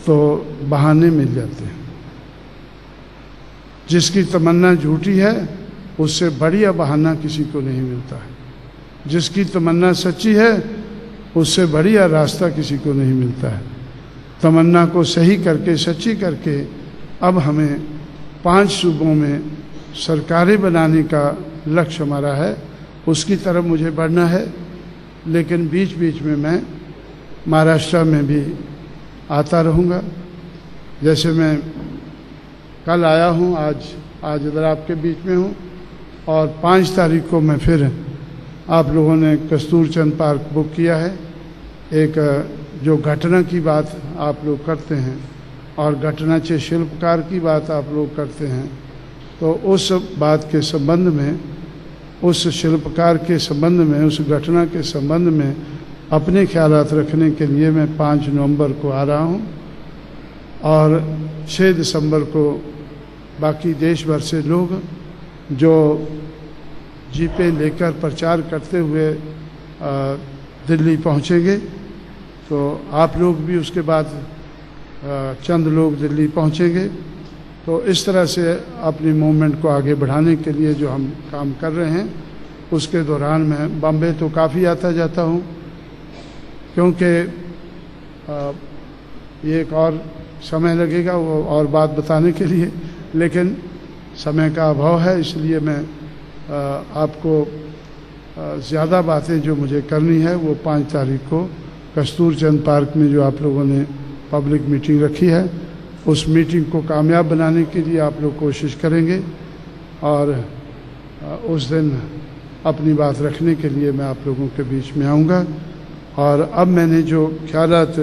Speaker 1: तो बहाने मिल जाते हैं। जिसकी तमन्ना झूठी है उससे बढ़िया बहाना किसी को नहीं मिलता है, जिसकी तमन्ना सच्ची है उससे बढ़िया रास्ता किसी को नहीं मिलता है। तमन्ना को सही करके, सच्ची करके अब हमें 5 सूबों में सरकारें बनाने का लक्ष्य हमारा है, उसकी तरफ मुझे बढ़ना है। लेकिन बीच बीच में मैं महाराष्ट्र में भी आता रहूँगा। जैसे मैं कल आया हूँ, आज इधर आपके बीच में हूँ, और 5 तारीख को मैं फिर, आप लोगों ने कस्तूरचंद पार्क बुक किया है। एक जो घटना की बात आप लोग करते हैं और घटना से शिल्पकार की बात आप लोग करते हैं, तो उस बात के संबंध में, उस शिल्पकार के संबंध में, उस घटना के संबंध में अपने ख्यालात रखने के लिए मैं 5 नवंबर को आ रहा हूँ, और 6 दिसंबर को बाकी देश भर से लोग जो जीपे लेकर प्रचार करते हुए दिल्ली पहुँचेंगे। तो आप लोग भी उसके बाद चंद लोग दिल्ली पहुँचेंगे। तो इस तरह से अपनी मूवमेंट को आगे बढ़ाने के लिए जो हम काम कर रहे हैं, उसके दौरान मैं बॉम्बे तो काफ़ी आता जाता हूँ, क्योंकि ये एक और समय लगेगा वो और बात बताने के लिए, लेकिन समय का अभाव है, इसलिए मैं आपको ज़्यादा बातें जो मुझे करनी है वो 5 तारीख को कस्तूरचंद पार्क में जो आप लोगों ने पब्लिक मीटिंग रखी है, उस मीटिंग को कामयाब बनाने के लिए आप लोग कोशिश करेंगे, और उस दिन अपनी बात रखने के लिए मैं आप लोगों के बीच में आऊँगा। और अब मैंने जो ख्यालात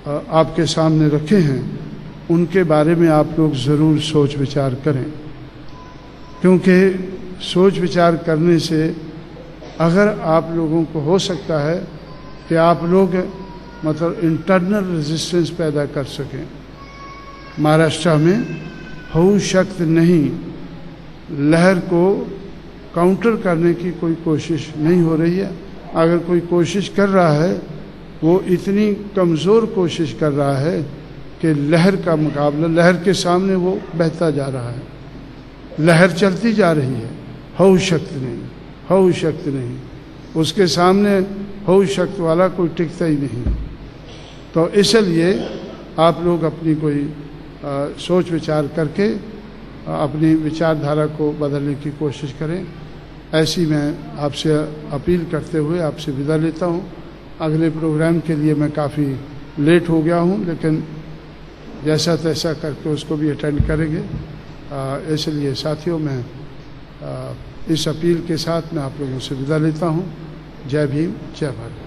Speaker 1: आपके सामने रखे हैं, उनके बारे में आप लोग ज़रूर सोच विचार करें, क्योंकि सोच विचार करने से अगर आप लोगों को हो सकता है कि आप लोग मतलब इंटरनल रेजिस्टेंस पैदा कर सकें। महाराष्ट्र में हऊ शक्त नहीं, लहर को काउंटर करने की कोई कोशिश नहीं हो रही है। अगर कोई कोशिश कर रहा है, वो इतनी कमज़ोर कोशिश कर रहा है कि लहर का मुकाबला, लहर के सामने वो बहता जा रहा है। लहर चलती जा रही है, हऊ शक्त नहीं, हऊ शक्त नहीं, उसके सामने हऊ शक्त वाला कोई टिकता ही नहीं। तो इसलिए आप लोग अपनी कोई सोच विचार करके अपनी विचारधारा को बदलने की कोशिश करें। ऐसी मैं आपसे अपील करते हुए आपसे विदा लेता हूँ। अगले प्रोग्राम के लिए मैं काफ़ी लेट हो गया हूँ, लेकिन जैसा तैसा करके उसको भी अटेंड करेंगे। इसलिए साथियों, मैं इस अपील के साथ मैं आप लोगों से विदा लेता हूँ। जय भीम, जय भारत।